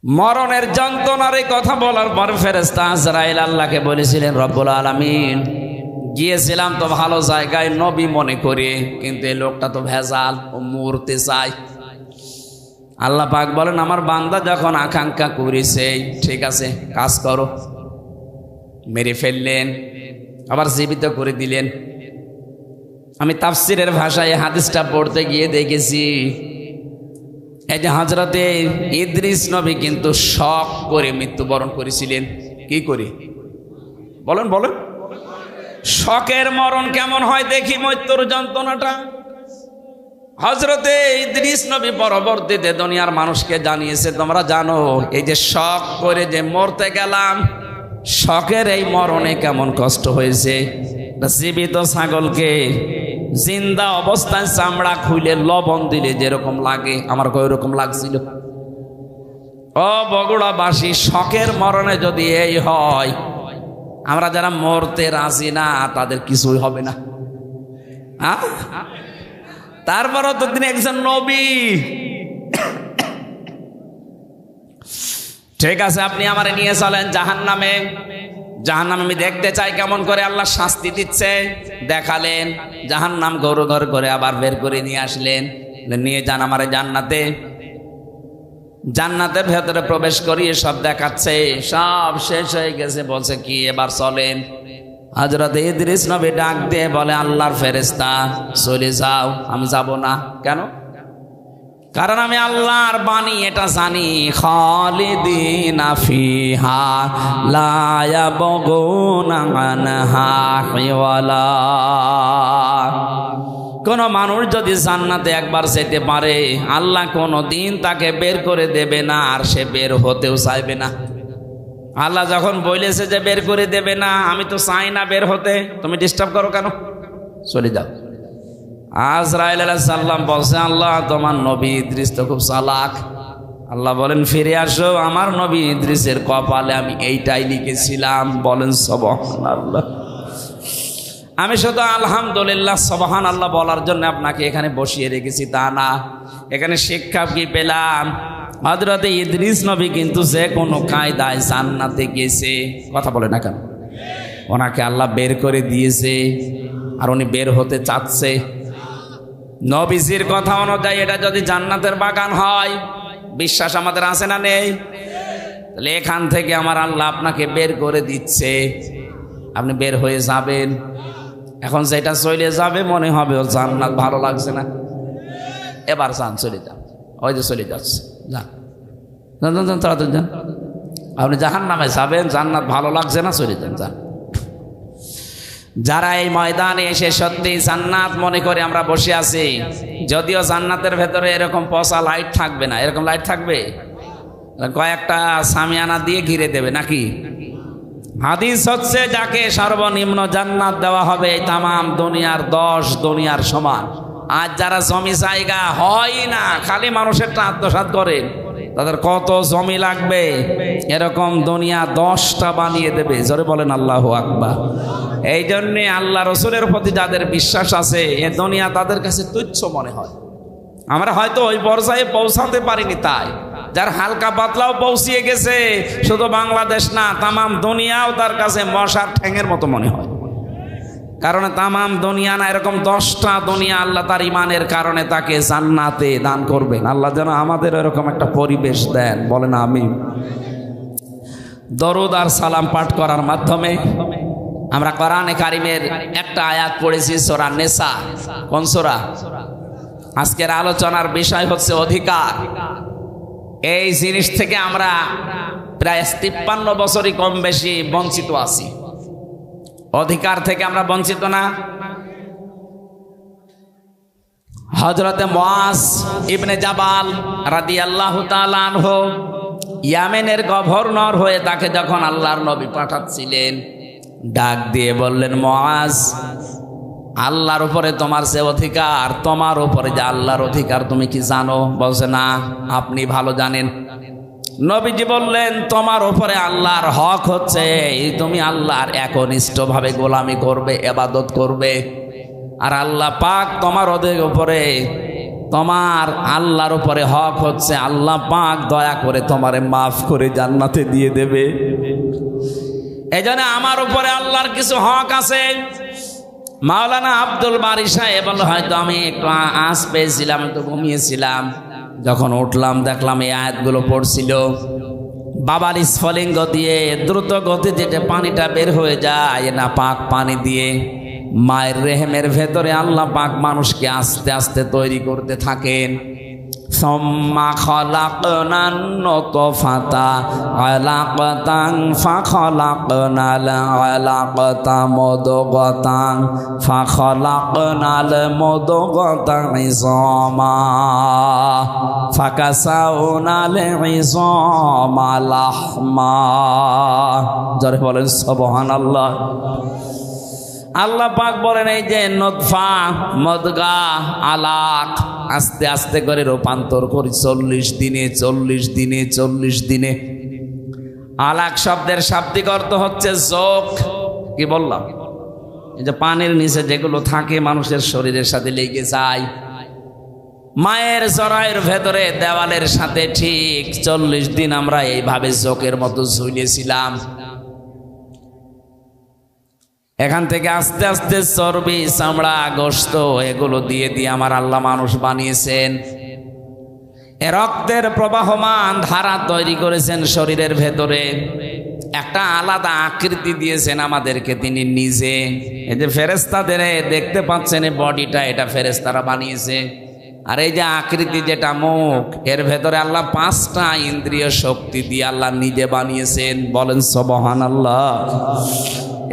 মরণের যন্ত্রণার এই কথা বলার পর ফেরেশতা আজরাইল আল্লাহকে বলেছিলেন, রব্বুল আলামিন গিয়েছিলাম তো ভালো জায়গায় নবী মনে করে, কিন্তু এই লোকটা তো ভেজাল, ও মরতে চায়। আল্লাহ পাক বলেন, আমার বান্দা যখন আকাঙ্ক্ষা করেছে, ঠিক আছে কাজ করো। মেরে ফেললেন, আবার জীবিত করে দিলেন। আমি তাফসিরের ভাষায় হাদিসটা পড়তে গিয়ে দেখেছি, এই যে হযরতে ইদ্রিস নবী কিন্তু শক করে মৃত্যুবরণ করেছিলেন। কি করে বলেন বলেন? শকের মরণ কেমন হয় দেখি, মৃত্যুর যন্ত্রণাটা। হযরতে ইদ্রিস নবী পরবর্তীতে দুনিয়ার মানুষকে জানিয়েছে, তোমরা জানো এই যে শক করে যে মরতে গেলাম, শকের এই মরণে কেমন কষ্ট হয়েছে। জীবিত ছাগলকে জিন্দা অবস্থায় চামড়া খুলে লবণ দিলে যেরকম লাগে, আমার ওই রকম লাগছিল। ও বগুড়াবাসী, শকের মরণে যদি এই হয়, আমরা যারা মরতে রাজি না তাদের কিছুই হবে না। তারপরও তো তিনি একজন নবী। ঠিক আছে, আপনি আমারে নিয়ে চলেন জাহান্নামে। জাহান্নাম আমি দেখতে চাই কেমন করে আল্লাহ শাস্তি দিচ্ছে। দেখালেন জাহান্নাম গরু ঘর করে আবার বের করে নিয়ে আসলেন, নিয়ে যান আমারে জান্নাতে। জান্নাতের ভেতরে প্রবেশ করিয়ে সব দেখাচ্ছে, সব শেষ হয়ে গেছে। বলছে কি এবার চলেন। হযরত ইদ্রিস নবী ডাক দিয়ে বলে, আল্লাহর ফেরেশতা চলে যাও। আমি যাব না। কেন? কারণ আমি আল্লাহর বাণী এটা জানি, খালিদিনা ফিহা লা ইয়াবগুনা আনহা হিওয়ালা। কোন মানুষ যদি জান্নাতে একবার যেতে পারে, আল্লাহ কোনো দিন তাকে বের করে দেবে না, আর সে বের হতেও চাইবে না। আল্লাহ যখন বলেছে যে বের করে দেবে না, আমি তো চাই না বের হতে, তুমি ডিস্টার্ব করো কেন? চলে যাও। আজরাইল আলাইহিস সালাম বলছে, আল্লাহ তোমার নবী ইদ্রিস তো খুব চালাক। আল্লাহ বলেন, ফিরে আসো, আমার নবী ইদ্রিসের কপালে আমি এইটাই লিখেছিলাম। বলেন সুবহানাল্লাহ। আমি শুধু আলহামদুলিল্লাহ সুবহানাল্লাহ বলার জন্য আপনাকে এখানে বসিয়ে রেখেছি তা না। এখানে শিক্ষা কি পেলাম? হযরত ইদ্রিস নবী কিন্তু যে কোনো কায়দায় জান্নাতে গেছে। কথা বলে না কেন? ওনাকে আল্লাহ বের করে দিয়েছে, আর উনি বের হতে চাচ্ছে। নবীজির কথা অনুযায়ী এটা যদি জান্নাতের বাগান হয়, বিশ্বাস আমাদের আছে না নেই? তাহলে এখান থেকে আমার আল্লাহ আপনাকে বের করে দিচ্ছে, আপনি বের হয়ে যাবেন। এখন যেটা চলে যাবে মনে হবে ও জান্নাত ভালো লাগছে না, এবার যান চলে যান। ওই যে চলে যাচ্ছে, যান যান যান তাড়াতাড়ি যান। আপনি জাহান্নামে যাবেন, জান্নাত ভালো লাগছে না, চলে যান যান। যারা এই ময়দানে এসে সত্যি জান্নাত মনে করে আমরা বসে আছি, যদিও জান্নাতের ভেতরে এরকম পচা লাইট থাকবে না। এরকম লাইট থাকবে, কয়েকটা সামিয়ানা দিয়ে ঘিরে দেবে নাকি? হাদিস হচ্ছে, যাকে সর্বনিম্ন জান্নাত দেওয়া হবে তামাম দুনিয়ার 10 দুনিয়ার সমান। আজ যারা জমি জায়গা হয় না, খালি মানুষেরটা আত্মসাৎ করে, তাদের কত জমি লাগবে, এরকম দুনিয়া 10টা বানিয়ে দেবে। জোরে বলেন আল্লাহু আকবার। এই জন্যে আল্লাহ রসুলের প্রতি যাদের বিশ্বাস আছে, এ দুনিয়া তাদের কাছে তুচ্ছ মনে হয়। আমরা হয়তো ওই পর্যায়ে পৌঁছাতে পারিনি, তাই যার হালকা পাতলাও পৌঁছিয়ে গেছে, শুধু বাংলাদেশ না তামাম দুনিয়াও তার কাছে মশার ঠ্যাঙের মতো মনে হয়। কারণ তামাম দুনিয়া না, এরকম 10টা দুনিয়া আল্লাহ তার ইমানের কারণে তাকে জান্নাতে দান করবেন। আল্লাহ যেন আমাদের এরকম একটা পরিবেশ দেন, বলেন আমিন। দরুদ আর সালাম পাঠ করার মাধ্যমে আমরা কোরআনে কারিমের একটা আয়াত পড়েছি, সূরা নিসা। কোন সূরা? আজকের আলোচনার বিষয় হচ্ছে অধিকার। এই জিনিস থেকে আমরা প্রায় 53 বছরই কম বেশি বঞ্চিত আছি। অধিকার থেকে আমরা বঞ্চিত না? হযরতে মুআজ ইবনে জাবাল রাদিয়াল্লাহু তাআলা আনহু ইয়ামেনের গভর্নর হয়ে তাকে যখন আল্লাহর নবী পাঠাচ্ছিলেন, ডাক দিয়ে বললেন, মুআজ, আল্লাহর উপরে তোমার যে অধিকার, তোমার উপরে যে আল্লাহর অধিকার তুমি কি জানো? বলছে, না, আপনি ভালো জানেন। নবীজি বললেন, তোমার উপরে আল্লাহর হক হচ্ছে তুমি আল্লাহর একনিষ্ঠভাবে গোলামি করবে, ইবাদত করবে। আর আল্লাহ পাক তোমার উপরে, তোমার আল্লাহর উপরে হক হচ্ছে আল্লাহ পাক দয়া করে তোমারে মাফ করে জান্নাতে দিয়ে দেবে। এজন্য আমার উপরে আল্লাহর কিছু হক আছে। মাওলানা আব্দুল বারী সাহেব বলল, হয়তো আমি একটু আঁচ পেয়েছিলাম, একটু ঘুমিয়েছিলাম, যখন উঠলাম দেখলাম এই আয়াতগুলো পড়ছিল। বাবার স্ফলিঙ্গ দিয়ে দ্রুত গতিতে যে পানিটা বের হয়ে যায়, না পাক পানি দিয়ে মায়ের রেহেমের ভেতরে আল্লাহ পাক মানুষকে আস্তে আস্তে তৈরি করতে থাকেন। সুম্মা খলাকনান নুতফাতা আলাকাতান ফাখলাকনাল আলাকাতা মুদগাতান ফাখলাকনাল মুদগাতা ইযামা ফাকাসাউনাল ইযামা লাহমা। জোরে বলেন সুবহানাল্লাহ। আল্লাহ পাক বলেন, এই যে নতফা, মদগা, আলাক আস্তে আস্তে করে রূপান্তর করি 40 দিনে 40 দিনে 40 দিনে। আলাক শব্দের শাব্দিক অর্থ হচ্ছে যোগ। কি বললাম? এই যে পানির নিচে যেগুলো থাকে মানুষের শরীরের সাথে লেগে যায়, মায়ের জরায়ুর ভেতরে দেওয়ালের সাথে ঠিক 40 দিন আমরা এইভাবে যোগের মতো ঝুলিয়েছিলাম। এখান থেকে আস্তে আস্তে চর্বি, চামড়া, গোশত এগুলো দিয়ে দিয়ে আমার আল্লাহ মানুষ বানিয়েছেন। এ রক্তের প্রবাহমান ধারা তৈরি করেছেন শরীরের ভেতরে, একটা আলাদা আকৃতি দিয়েছেন আমাদেরকে তিনি নিজে। এই যে ফেরেশতাদের দেখতে পাচ্ছেন এই বডিটা, এটা ফেরেশতারা বানিয়েছে। আর এই যে আকৃতি যেটা মুখ, এর ভেতরে আল্লাহ 5টা ইন্দ্রিয় শক্তি দিয়ে আল্লাহ নিজে বানিয়েছেন। বলেন সুবহানাল্লাহ।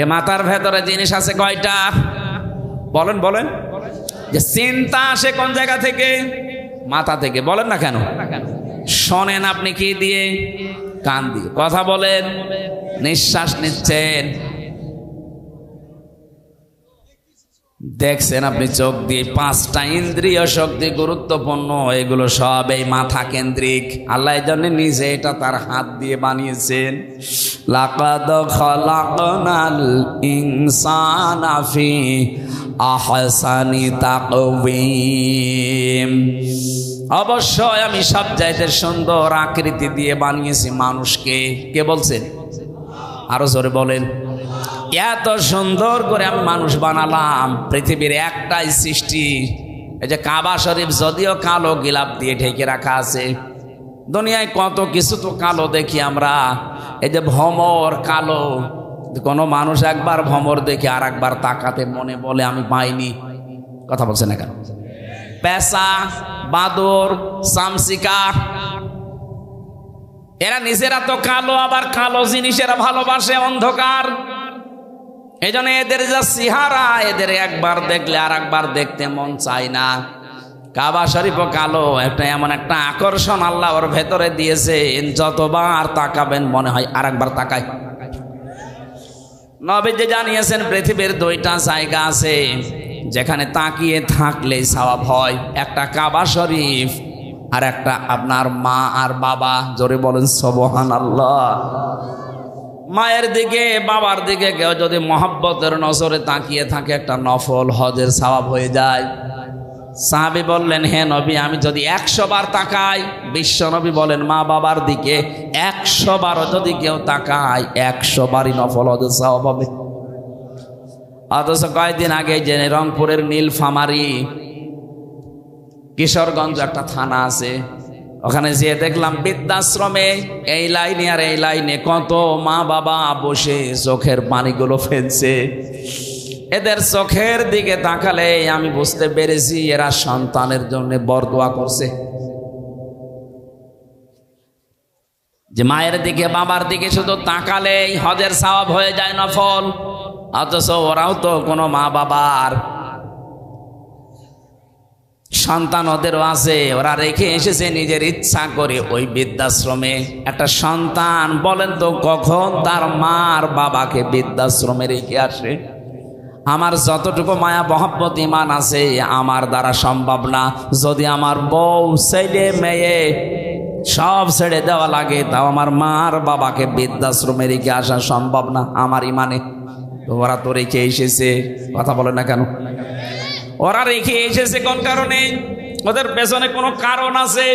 এ মাথার ভেতরে জিনিস আছে কয়টা? বলেন বলেন। যে চিন্তা আসে কোন জায়গা থেকে? মাথা থেকে। বলেন না কেন? শোনেন আপনি কি দিয়ে? কান দিয়ে। কথা বলেন, নিঃশ্বাস নিচ্ছেন, দেখছেন আপনি চোখ দিয়ে। 5টা ইন্দ্রিয় শক্তি গুরুত্বপূর্ণ, এগুলো সব এই মাথা কেন্দ্রিক। আল্লাহ এই জন্য নিজে এটা তার হাত দিয়ে বানিয়েছেন। লাকাদ খালাকনাল ইনসানা ফি আহসানি তাকওয়িম। অবশ্যই আমি সব চাইতে সুন্দর আকৃতি দিয়ে বানিয়েছি মানুষকে। কে বলছেন? আরো জোরে বলেন। এত সুন্দর করে আমি মানুষ বানালাম। পৃথিবীর একটাই সৃষ্টি, এই যে কাবা শরীফ, যদিও কালো গিলাপ দিয়ে ঢেকে রাখা আছে। দুনিয়ায় কত কিছু তো কালো দেখি আমরা। এই যে ভ্রমর কালো, কোনো মানুষ একবার ভ্রমর দেখে আর একবার তাকাতে মনে বলে আমি পাইনি। কথা বলছে না কেন? পেঁচা, বাদর, চামচিকা, এরা নিজেরা তো কালো, আবার কালো জিনিসেরা ভালোবাসে, অন্ধকার। এই জন্য এদের যা চেহারা, এদের একবার দেখলে আর একবার দেখতে মন চায় না। কাবা শরীফও কালো, একটা এমন একটা আকর্ষণ আল্লাহ ওর ভেতরে দিয়েছে, যতবার তাকাবেন মনে হয় আর একবার তাকায়। নবীজি জানিয়েছেন পৃথিবীর 2টা জায়গা আছে যেখানে তাকিয়ে থাকলে সওয়াব হয়। একটা কাবা শরীফ, আর একটা আপনার মা আর বাবা। জোরে বলেন সুবহানাল্লাহ। মায়ের দিকে, বাবার দিকে কেউ যদি মহব্বতের নজরে তাকিয়ে থাকে, একটা নফল হজের সওয়াব হয়ে যায়। সাহাবী বললেন, হে নবী, আমি যদি 100 বার তাকাই? বিশ্ব নবী বলেন, মা বাবার দিকে 100 বারও যদি কেউ তাকায়, 100 বারই নফল হজের সওয়াব হবে। অথচ কয়েকদিন আগে যে রংপুরের নীলফামারী, কিশোরগঞ্জ একটা থানা আছে, ওখানে যেয়ে দেখলাম বৃদ্ধাশ্রমে এই লাইনে আর এই লাইনে কত মা বাবা বসে চোখের পানিগুলো ফেলছে। এদের চোখের দিকে তাকালে আমি বুঝতে পেরেছি এরা সন্তানের জন্য বরদোয়া করছে। যে মায়ের দিকে, বাবার দিকে শুধু তাকালেই হজের সওয়াব হয়ে যায় নফল। অথচ ওরাও তো কোনো মা বাবার সন্তান ওদেরও আছে, ওরা রেখে এসেছে নিজের ইচ্ছা করে ওই বৃদ্ধাশ্রমে। একটা সন্তান বলেন তো কখন তার মার বাবাকে বৃদ্ধাশ্রমে রেখে আসে? আমার যতটুকু মায়া মহব্বত ইমান আছে আমার দ্বারা সম্ভব না। যদি আমার বউ ছেলে মেয়ে সব ছেড়ে দেওয়া লাগে, তাও আমার মার বাবাকে বৃদ্ধাশ্রমে রেখে আসা সম্ভব না আমার ইমানে। তো ওরা তো রেখে এসেছে, কথা বলে না কেন? ওরা রেখে এসেছে কোন কারণে? ওদের পেছনে কোনো কারণ আছে।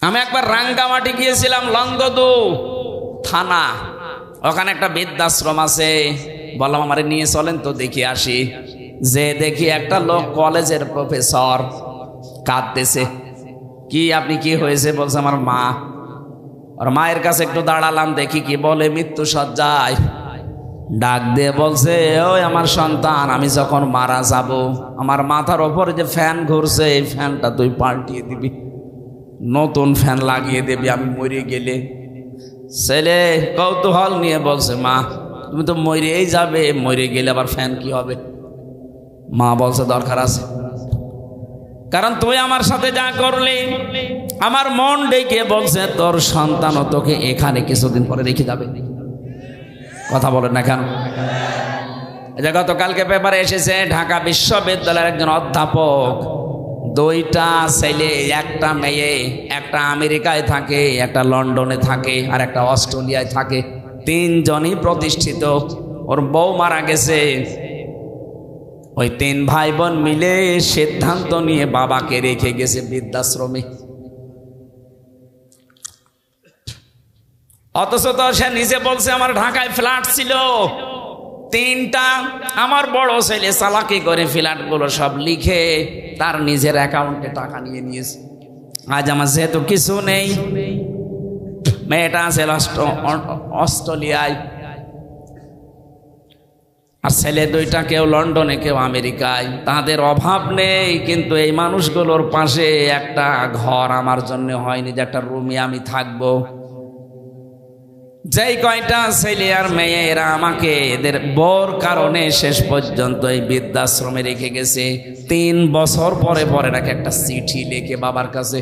আমি একবার রাঙ্গামাটি গিয়েছিলাম, লংগদু থানা, ওখানে একটা বৃদ্ধাশ্রম আছে। বললাম আমারে নিয়ে চলেন তো দেখি আসি। যে দেখি একটা লোক কলেজের প্রফেসর কাঁদতেছে। কি আপনি কি হয়েছে? বলছে আমার মা। আর মায়ের কাছে একটু দাঁড়ালাম, দেখি কি বলে। মৃত্যু সজ্জায় ডাক দিয়ে বলছে, ওই আমার সন্তান, আমি যখন মারা যাব আমার মাথার ওপরে যে ফ্যান ঘুরছে এই ফ্যানটা তুই পাল্টিয়ে দিবি, নতুন ফ্যান লাগিয়ে দিবি আমি মরে গেলে। ছেলে কৌতূহল নিয়ে বলছে, মা তুমি তো মরেই যাবে, মরে গেলে আবার ফ্যান কি হবে? মা বলছে দরকার আছে, কারণ তুই আমার সাথে যা করলি আমার মন ডেকে বলছে তোর সন্তানও তোকে এখানে কিছুদিন পরে রেখে যাবে। কথা বলেন না কেন? গতকালকে পেপারে এসেছে ঢাকা বিশ্ববিদ্যালয়ের একজন অধ্যাপক, দুইটা ছেলে একটা মেয়ে, একটা আমেরিকায় থাকে, একটা লন্ডনে থাকে, আর একটা অস্ট্রেলিয়ায় থাকে। তিনজনই প্রতিষ্ঠিত। ওর বউ মারা গেছে। ওই তিন ভাই বোন মিলে সিদ্ধান্ত নিয়ে বাবাকে রেখে গেছে বৃদ্ধাশ্রমে। অথচ তো সে নিজে বলছে আমার ঢাকায় ফ্ল্যাট ছিল তিনটা। আমার বড় ছেলে চালাকি করে ফ্ল্যাটগুলো সব লিখে তার নিজের অ্যাকাউন্টে টাকা নিয়ে নিয়েছে। আজ আমার যেহেতু কিছু নেই, মেয়েটা আছে অস্ট্রেলিয়ায়, আর ছেলে দুইটা কেউ লন্ডনে কেউ আমেরিকায়। তাদের অভাব নেই, কিন্তু এই মানুষগুলোর পাশে একটা ঘর আমার জন্য হয়নি যে একটা রুমে আমি থাকবো। যেই কয়টা ছেলে আর মেয়ে এরা আমাকে এদের বর কারণে শেষ পর্যন্ত এই বৃদ্ধাশ্রমে রেখে গেছে। 3 বছর পরে পরে নাকি একটা চিঠি লিখে বাবার কাছে।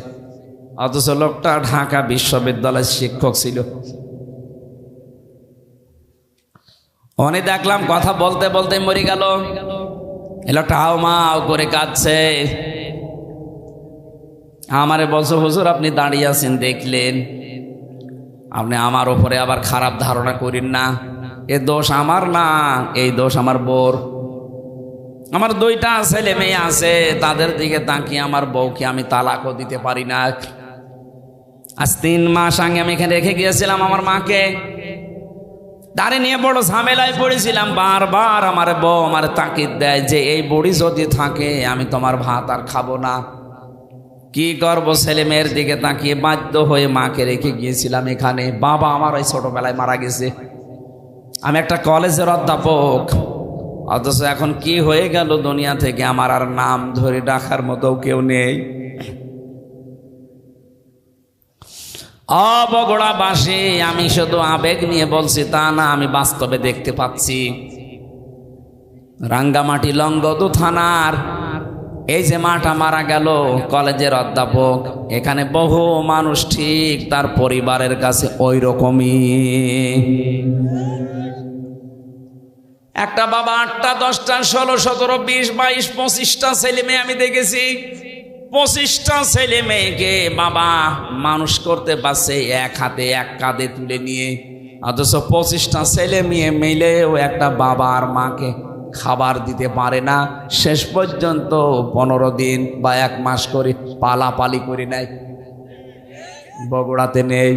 অথচ লোকটা ঢাকা বিশ্ববিদ্যালয়ের শিক্ষক ছিল। অনে দেখলাম কথা বলতে বলতে মরে গেল। এই লোকটা হাও মাও করে কাঁদছে। আমারে বলছো হুজুর আপনি দাঁড়িয়ে আছেন দেখলেন, আপনি আমার উপরে আবার খারাপ ধারণা করেন না। এ দোষ আমার না, এই দোষ আমার বোর। আমার দুইটা ছেলে মেয়ে আছে, তাদের দিকে তাকিয়ে আমার বউকে আমি তালাকও দিতে পারি না। আজ 3 মাস আগে আমি এখানে রেখে গিয়েছিলাম আমার মাকে। তারে নিয়ে বড় ঝামেলায় পড়েছিলাম। বারবার আমার বউ আমার তাকিদ দেয় যে এই বুড়ি যদি থাকে আমি তোমার ভাত আর খাবো না। কি করবো? ছেলে মেয়ের দিকে তাকিয়ে বাধ্য হয়ে মাকে রেখে গিয়েছিলাম এখানে। বাবা আমার ওই ছোটবেলায় মারা গেছে। আমি একটা কলেজের অধ্যাপক, অথচ এখন কি হয়ে গেল দুনিয়া থেকে আমার আর নাম ধরে ডাকার মতো কেউ নেই। বগুড়াবাসী, আমি শুধু আবেগ নিয়ে বলছি তা না, আমি বাস্তবে দেখতে পাচ্ছি। রাঙ্গামাটি লংগদু থানার এই যে মাটা মারা গেল, কলেজের অধ্যাপক, এখানে বহু মানুষ ঠিক তার পরিবারের কাছে ওই রকমই। একটা বাবা 8টা 10টা 16 17 20 22 25টা ছেলে মেয়ে আমি দেখেছি। 25টা ছেলে মেয়েকে বাবা মানুষ করতে পারছে এক হাতে এক কাঁধে তুলে নিয়ে। অথচ 25টা ছেলে মেয়ে মিলেও একটা বাবা আর মাকে খাবার দিতে পারে না। শেষ পর্যন্ত 15 দিন বা 1 মাস করে পালাপালি করে নেয়। বগুড়াতে নেই।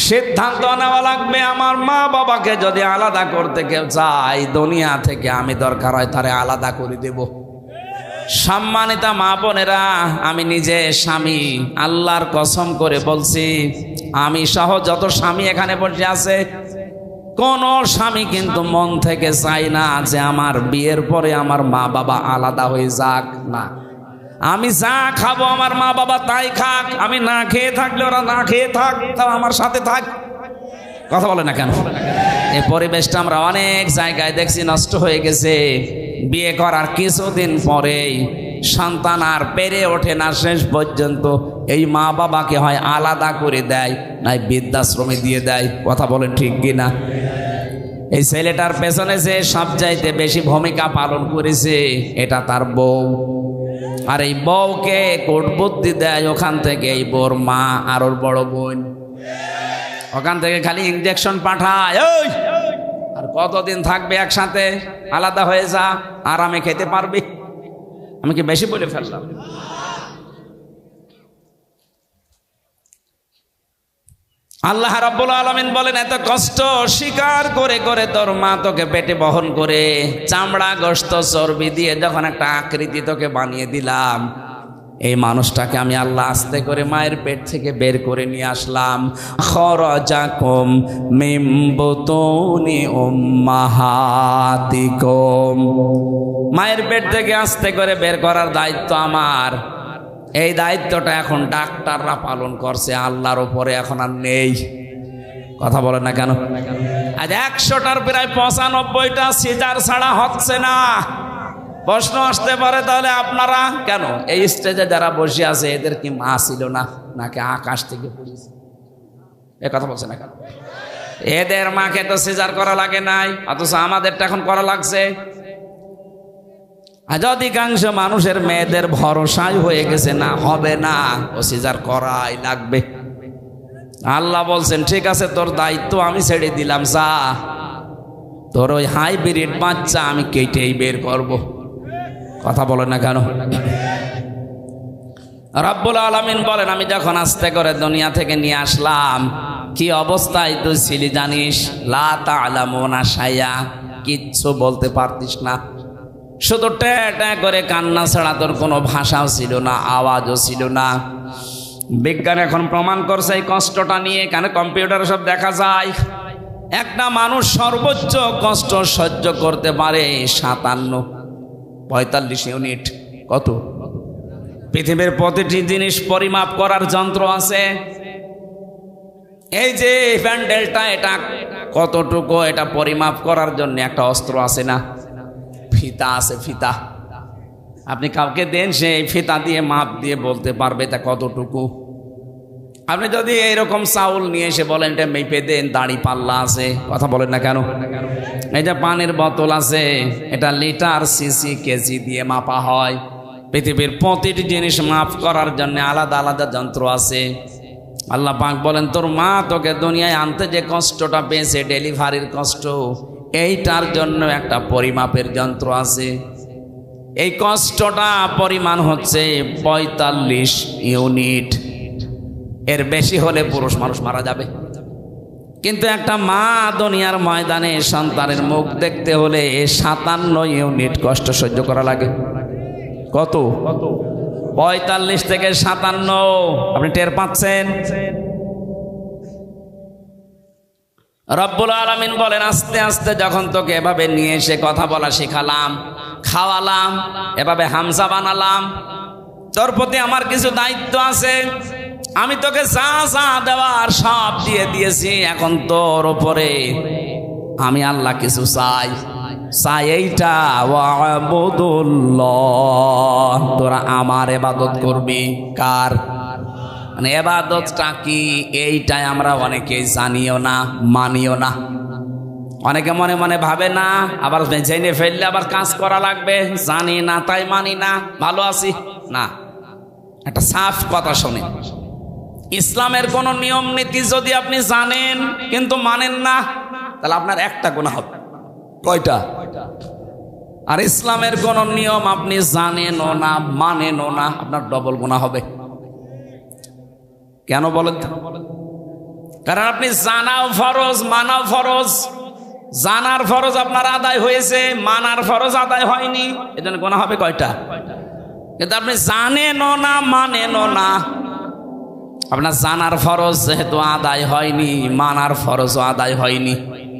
সিদ্ধান্ত নেওয়া লাগবে। আমার মা বাবাকে যদি আলাদা করতে কেউ চায় দুনিয়া থেকে, আমি দরকার হয় তারে আলাদা করে দেব। সম্মানিতা মা বোনেরা, আমি নিজে স্বামী, আল্লাহর কসম করে বলছি, আমি সহ যত স্বামী এখানে বসে আছে, কোন স্বামী কিন্তু মন থেকে চাই না যে আমার বিয়ের পরে আমার মা বাবা আলাদা হয়ে যাক। না, আমি যা খাবো আমার মা বাবা তাই খাক। আমি না খেয়ে থাকলে ওরা না খেয়ে থাক, তাও আমার সাথে থাক। কথা বলে না কেন? এই পরিবেশটা আমরা অনেক জায়গায় দেখছি নষ্ট হয়ে গেছে। বিয়ে করার কিছুদিন পরেই সন্তান আর পেরে ওঠে না, শেষ পর্যন্ত এই মা বাবাকে হয় আলাদা করে দেয়, নাই বৃদ্ধাশ্রমে দিয়ে দেয়। কথা বলেন ঠিক কিনা? এই ছেলেটার পেছনে যে সবচাইতে বেশি ভূমিকা পালন করেছে এটা তার বউ, আর এই বউকে কোট বুদ্ধি দেয় ওখান থেকে এই বউর মা আর ওর বড় বোন, ওখান থেকে খালি ইনজেকশন পাঠায়। ওই আর কতদিন থাকবে একসাথে, আলাদা হয়ে যা, আরামে খেতে পারবি। আমি কি বেশি বলে ফেললাম? আল্লাহ রাব্বুল আলামিন বলেন, এত কষ্ট স্বীকার করে করে তোর মা তোকে পেটে বহন করে চামড়া গোশত চর্বি দিয়ে যখন একটা আকৃতি তোকে বানিয়ে দিলাম, এই মানুষটাকে আমি আল্লাহ আস্তে করে মায়ের পেট থেকে বের করে নিয়ে আসলাম। খরাজাকুম মিন বুতুনি উম্মাহাতিকুম, মায়ের পেট থেকে আস্তে করে বের করার দায়িত্ব আমার। এই দায়িত্বটা এখন ডাক্তাররা পালন করছে, আল্লাহর উপরে এখন আর নেই। কথা বলে না কেন? আজ 100টার প্রায় 95টা সিজার ছাড়া হচ্ছে না। প্রশ্ন আসতে পারে, তাহলে আপনারা কেন এই স্টেজে যারা বসে আছে এদের কি মা ছিল না, নাকি আকাশ থেকে পড়েছে? এ কথা বলছে না কেন? এদের মাকে তো সিজার করা লাগে নাই, অথচ আমাদেরটা এখন করা লাগছে। আজ অধিকাংশ মানুষের মেয়েদের ভরসাই হয়ে গেছে, না হবে না, ও সিজার করাই লাগবে। আল্লাহ বলছেন, ঠিক আছে তোর দায়িত্ব আমি ছেড়ে দিলাম, যা তোর ওই হাইব্রিড বাচ্চা আমি কেটেই বের করব। কথা বলে না কেন? রব্বুল আলামিন বলেন, আমি যখন আস্তে করে দুনিয়া থেকে নিয়ে আসলাম, কি অবস্থায় তুই ছিলি জানিস? লা তা'লামুনা শাইআ, কিচ্ছু বলতে পারতিস না, শুধু ট্যা ট্যা করে কান্না ছাড়া তোর কোনো ভাষাও ছিল না, আওয়াজও ছিল না। বিজ্ঞান এখন প্রমাণ করছে এই কষ্টটা নিয়ে, কেন কম্পিউটারে সব দেখা যায়। একটা মানুষ সর্বোচ্চ কষ্ট সহ্য করতে পারে 45 ইউনিট। কত? পৃথিবীর প্রতিটি জিনিস পরিমাপ করার যন্ত্র আছে। এই যে প্যান্ডেলটা, এটা কতটুকু, এটা পরিমাপ করার জন্য একটা অস্ত্র আছে না, ফিতা আছে, ফিতা। আপনি কাউকে দেন, সে এই ফিতা দিয়ে মাপ দিয়ে বলতে পারবে এটা কতটুকু। আপনি যদি এইরকম চাউল নিয়ে এসে বলেন এটা মেপে দেন, দাড়ি পাল্লা আছে। কথা বলেন না কেন? এই যে পানির বোতল আছে, এটা লিটার, সিসি, কেজি দিয়ে মাপা হয়। পৃথিবীর প্রতিটি জিনিস মাপ করার জন্য আলাদা আলাদা যন্ত্র আছে। আল্লাহ পাক বলেন, তোর মা তোকে দুনিয়ায় আনতে যে কষ্টটা পেয়েছে, ডেলিভারির কষ্ট, এইটার জন্য একটা পরিমাপের যন্ত্র আছে। এই কষ্টটা পরিমাণ হচ্ছে 45 ইউনিট। এর বেশি হলে পুরুষ মানুষ মারা যাবে। কিন্তু একটা মা দুনিয়ার ময়দানে সন্তানের মুখ দেখতে হলে 57 ইউনিট কষ্ট সহ্য করা লাগে। কত? 45 থেকে 57। আপনি টের পাচ্ছেন? রব্বুল আলামিন বলেন, আস্তে আস্তে যখন তোকে এভাবে নিয়ে এসে কথা বলা শেখালাম, খাওয়ালাম, এভাবে হামজা বানালাম, তোর প্রতি আমার কিছু দায়িত্ব আছে। আমি তোকে যা যা দেওয়ার সব দিয়ে দিয়েছি, এখন তোর ওপরে আমি আল্লাহ কিছু চাই। চাই এইটা, ওয়াবুদুল্লাহ, তোরা আমার ইবাদত করবি। কার? মানে ইবাদতটা কি, এইটাই আমরা অনেকেই জানিও না, মানিও না। অনেকে মনে মনে ভাবে না, আবার জেনে ফেললে আবার কাজ করা লাগবে, জানি না তাই মানি না, ভালো আছি না। একটা সাফ কথা শোনেন, ইসলামের কোন নিয়ম নীতি যদি আপনি জানেন কিন্তু মানেন না, তাহলে আপনার একটা গুনাহ হবে। কয়টা? আর ইসলামের কোন নিয়ম আপনি জানেনও না, মানেনও না, আপনার ডবল গুনাহ হবে। কেন বলেন? কারণ আপনি জানাও ফরজ, মানাও ফরজ। জানার ফরজ আপনার আদায় হয়েছে, মানার ফরজ আদায় হয়নি, এজন্য গুনাহ হবে কয়টা? কিন্তু আপনি জানেনও না, মানেনও না। আপনার জানার ফরজ যেহেতু আদায় হয়নি, মানার ফরজও আদায় হয়নি।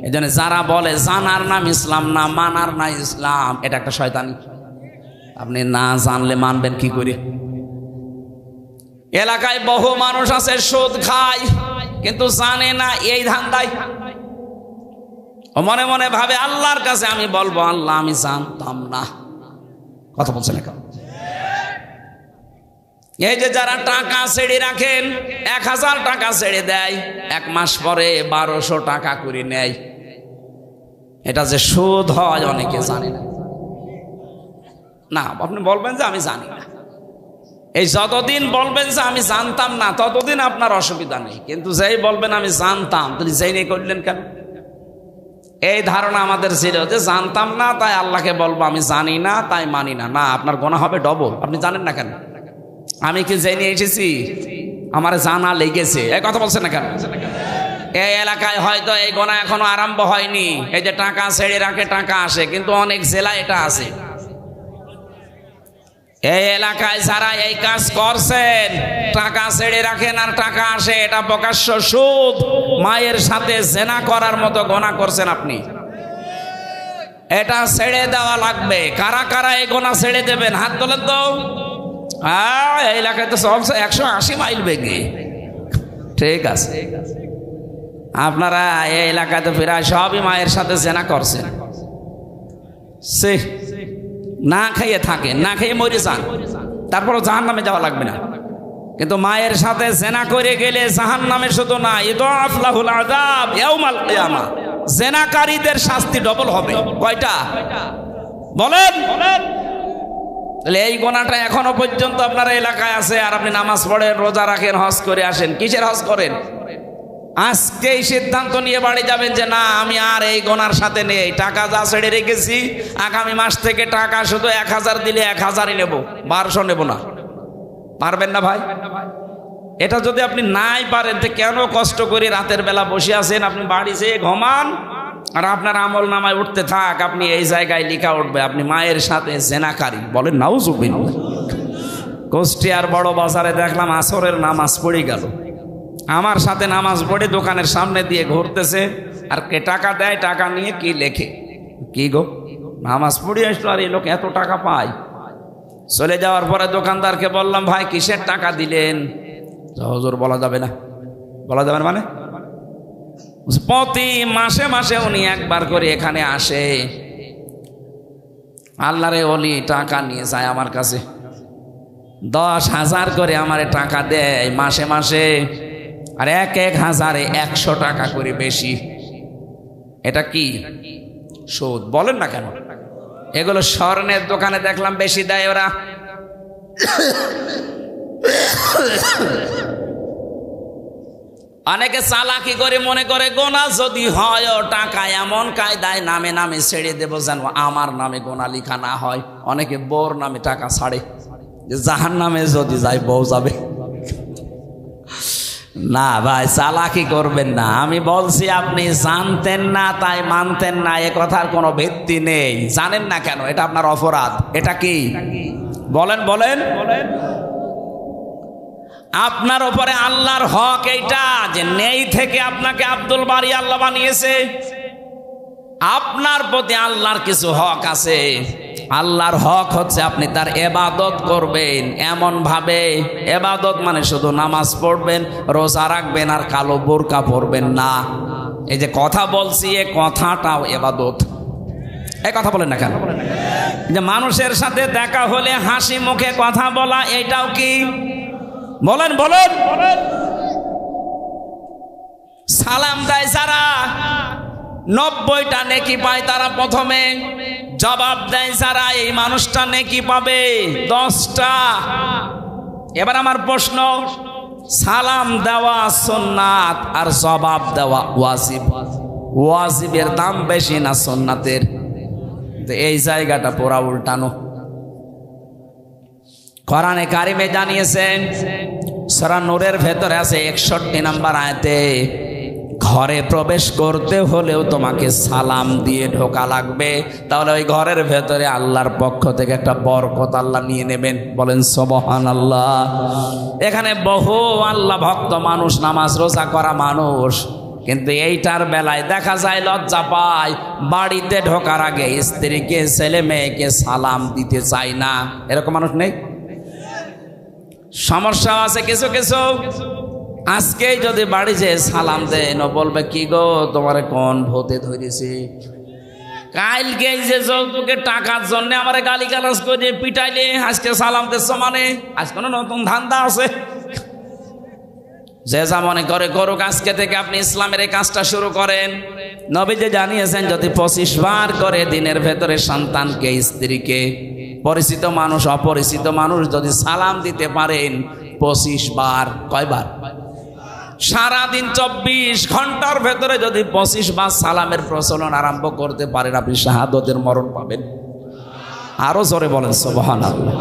এজন্য যারা বলে জানার নাম ইসলাম না, মানার না ইসলাম, এটা একটা শয়তানি। আপনি না জানলে মানবেন কি করে? এলাকায় বহু মানুষ আছে সুদ খায় কিন্তু জানে না এই ধান্দায়। ও মনে মনে ভাবে আল্লাহর কাছে আমি বলবো, আল্লাহ আমি জানতাম না। কথা বলছেন এখন? এই যে যারা টাকা ছেড়ে রাখেন, 1000 টাকা ছেড়ে দেয়, 1 মাস পরে 1200 টাকা করে নেয়, এটা যে সুদ হয় অনেকে জানে না। না, আপনি বলবেন যে আমি জানি না, এই যতদিন বলবেন যে আমি জানতাম না ততদিন আপনার অসুবিধা নেই, কিন্তু যেই বলবেন আমি জানতাম, তিনি যেই নিয়ে করলেন কেন? এই ধারণা আমাদের ছিল যে জানতাম না তাই আল্লাহকে বলবো আমি জানি না তাই মানি না। না, আপনার গোনা হবে ডবল। আপনি জানেন না কেন? আমি কি জেনে এসেছি? আমার জানা লেগেছে। এই কথা বলছেন না কেন? এই এলাকায় হয়তো এই গোনা এখনো আরম্ভ হয়নি। এই যে টাকা ছেড়ে রাখে টাকা আসে, কিন্তু অনেক জেলায় এটা আছে। এই এলাকায় যারা এই কাজ করছেন, টাকা ছেড়ে রাখেন আর টাকা আসে, এটা প্রকাশ্য সুদ। মায়ের সাথে জেনা করার মতো গোনা করছেন আপনি। এটা ছেড়ে দেওয়া লাগবে। কারা কারা এই গোনা ছেড়ে দেবেন? হাত তোলেন তো। এই এলাকায় তো সব 180 মাইল বেগে। ঠিক আছে, আপনারা এই এলাকায় তো প্রায় সবই মায়ের সাথে জেনা করছেন। সে না খেয়ে থাকেন, না খেয়ে মরে যান, তারপরও জাহান্নামে যাওয়া লাগবে না। কিন্তু মায়ের সাথে জেনা করে গেলে জাহান্নামে শুধু না, ইদাফ লাহুল আযাব ইয়াউমাল কিয়ামা, জেনাকারীদের শাস্তি ডবল হবে। কয়টা বলেন? তাহলে এই গোনাটা এখনো পর্যন্ত আপনার এলাকায় আছে, আর আপনি নামাজ পড়েন, রোজা রাখেন, হজ করে আসেন। কিসের হজ করেন? আজকেই সিদ্ধান্ত নিয়ে বাড়ি যাবেন যে না, আমি আর এই গোনার সাথে নেই। টাকা যা ছেড়ে রেখেছি, আগামী মাস থেকে টাকা শুধু 1000 দিলে 1000ই নেব, 1200 নেব না। পারবেন না ভাই? এটা যদি আপনি নাই পারেন তো কেন কষ্ট করে রাতের বেলা বসে আছেন? আপনি বাড়ি যেয়ে ঘুমান, আর আপনার আমল নামায় উঠতে থাক, আপনি এই জায়গায় লেখা উঠবে আপনি মায়ের সাথে জেনাকারী। বলেন নাউজুবিল্লাহ। কুষ্টিয়ার বড় বাজারে দেখলাম আসরের নামাজ পড়ে গেল, আমার সাথে নামাজ পড়ে দোকানের সামনে দিয়ে ঘুরতেছে, আর কে টাকা দেয়, টাকা নিয়ে কি লেখে, কি গো নামাজ পড়ে আসলো আর এই লোক এত টাকা পায়। চলে যাওয়ার পরে দোকানদারকে বললাম, ভাই কিসের টাকা দিলেন? হুজুর বলা যাবে না। বলা যাবে না মানে? প্রতি মাসে মাসে উনি একবার করে এখানে আসে, আল্লাহরে ওলি টাকা নিয়ে যায় আমার কাছে, 10,000 করে আমারে টাকা দেয় মাসে মাসে, আর 1,000-এ 100 টাকা করে বেশি। এটা কি সুদ? বলেন না কেন? এগুলো স্বর্ণের দোকানে দেখলাম বেশি দেয় ওরা। অনেকে চালাকি করে মনে করে গোনা যদি হয় টাকা এমন কায়দায় নামে নামে ছেড়ে দেবো যেন আমার নামে গোনা লিখা না হয়। অনেকে বউর নামে টাকা ছাড়ে যে জাহান্নামে যদি যায় বউ যাবে। না ভাই, চালাকি করবেন না। আমি বলছি আপনি জানতেন না তাই মানতেন না, এ কথার কোনো ভিত্তি নেই। জানেন না কেন? এটা আপনার অপরাধ। এটা কি বলেন? বলেন আপনার উপরে আল্লাহর হক এইটা যে নেই থেকে আপনাকে আব্দুল বারি আল্লাহ বানিয়েছে। আপনার প্রতি আল্লাহর কিছু হক আছে। আল্লাহর হক হচ্ছে আপনি তার ইবাদত করবেন এমন ভাবে। ইবাদত মানে শুধু নামাজ পড়বেন, রোজা রাখবেন আর কালো বোরকা পরবেন না। এই যে কথা বলছি, এ কথাটাও ইবাদত। এই কথা বলেন না কেন? যে মানুষের সাথে দেখা হলে হাসি মুখে কথা বলা, এটাও কি? বলেন বলেন। সালাম দেয় যারা, 90টা নেকি পায় তারা প্রথমে। জবাব দেয় যারা, এই মানুষটা নেকি পাবে 10টা। এবার আমার প্রশ্ন, সালাম দেওয়া সুন্নাত আর জবাব দেওয়া ওয়াজিব। ওয়াজিবের দাম বেশি না সুন্নাতের? এই জায়গাটা পুরা উল্টানো। কোরআনে কারিমে জানিয়েছেন, সূরা নূরের ভেতরে আছে 61 নম্বর আয়াতে, ঘরে প্রবেশ করতে হলেও তোমাকে সালাম দিয়ে ঢোকা লাগবে, তাহলে ওই ঘরের ভেতরে আল্লাহর পক্ষ থেকে একটা বরকত আল্লাহ নিয়ে নেবেন। বলেন সুবহানাল্লাহ। এখানে বহু আল্লাহ ভক্ত মানুষ, নামাজ রোজা করা মানুষ, কিন্তু এইটার বেলায় দেখা যায় লজ্জা পায়, বাড়িতে ঢোকার আগে স্ত্রীকে ছেলে মেয়েকে সালাম দিতে চায় না। এরকম মানুষ নেই? সমস্যা আছে কিছু কিছু। আজকেই যদি বাড়ি যেয়ে সালাম দেন ও বলবে কি গো তোমারে কোন ভূতে ধরেছে, কালকে যে যৌতুকের টাকার জন্য আমার গালি গালাজ করে পিটাইলে আজকে সালাম দিচ্ছ মানে আজ কোনো নতুন ধান্দা আছে। যে যা মনে করে করুক, আজকে থেকে আপনি ইসলামের এই কাজটা শুরু করেন। নবী যে জানিয়েছেন যদি 25 বার করে দিনের ভেতরে সন্তানকে, স্ত্রীকে, পরিচিত মানুষ অপরিচিত মানুষ যদি সালাম দিতে পারেন 25 বার, কয়বার? সারাদিন 24 ঘন্টার ভেতরে যদি 25 বার সালামের প্রচলন আরম্ভ করতে পারেন আপনি শাহাদতের মরণ পাবেন। আরো জোরে বলেন সুবহানাল্লাহ।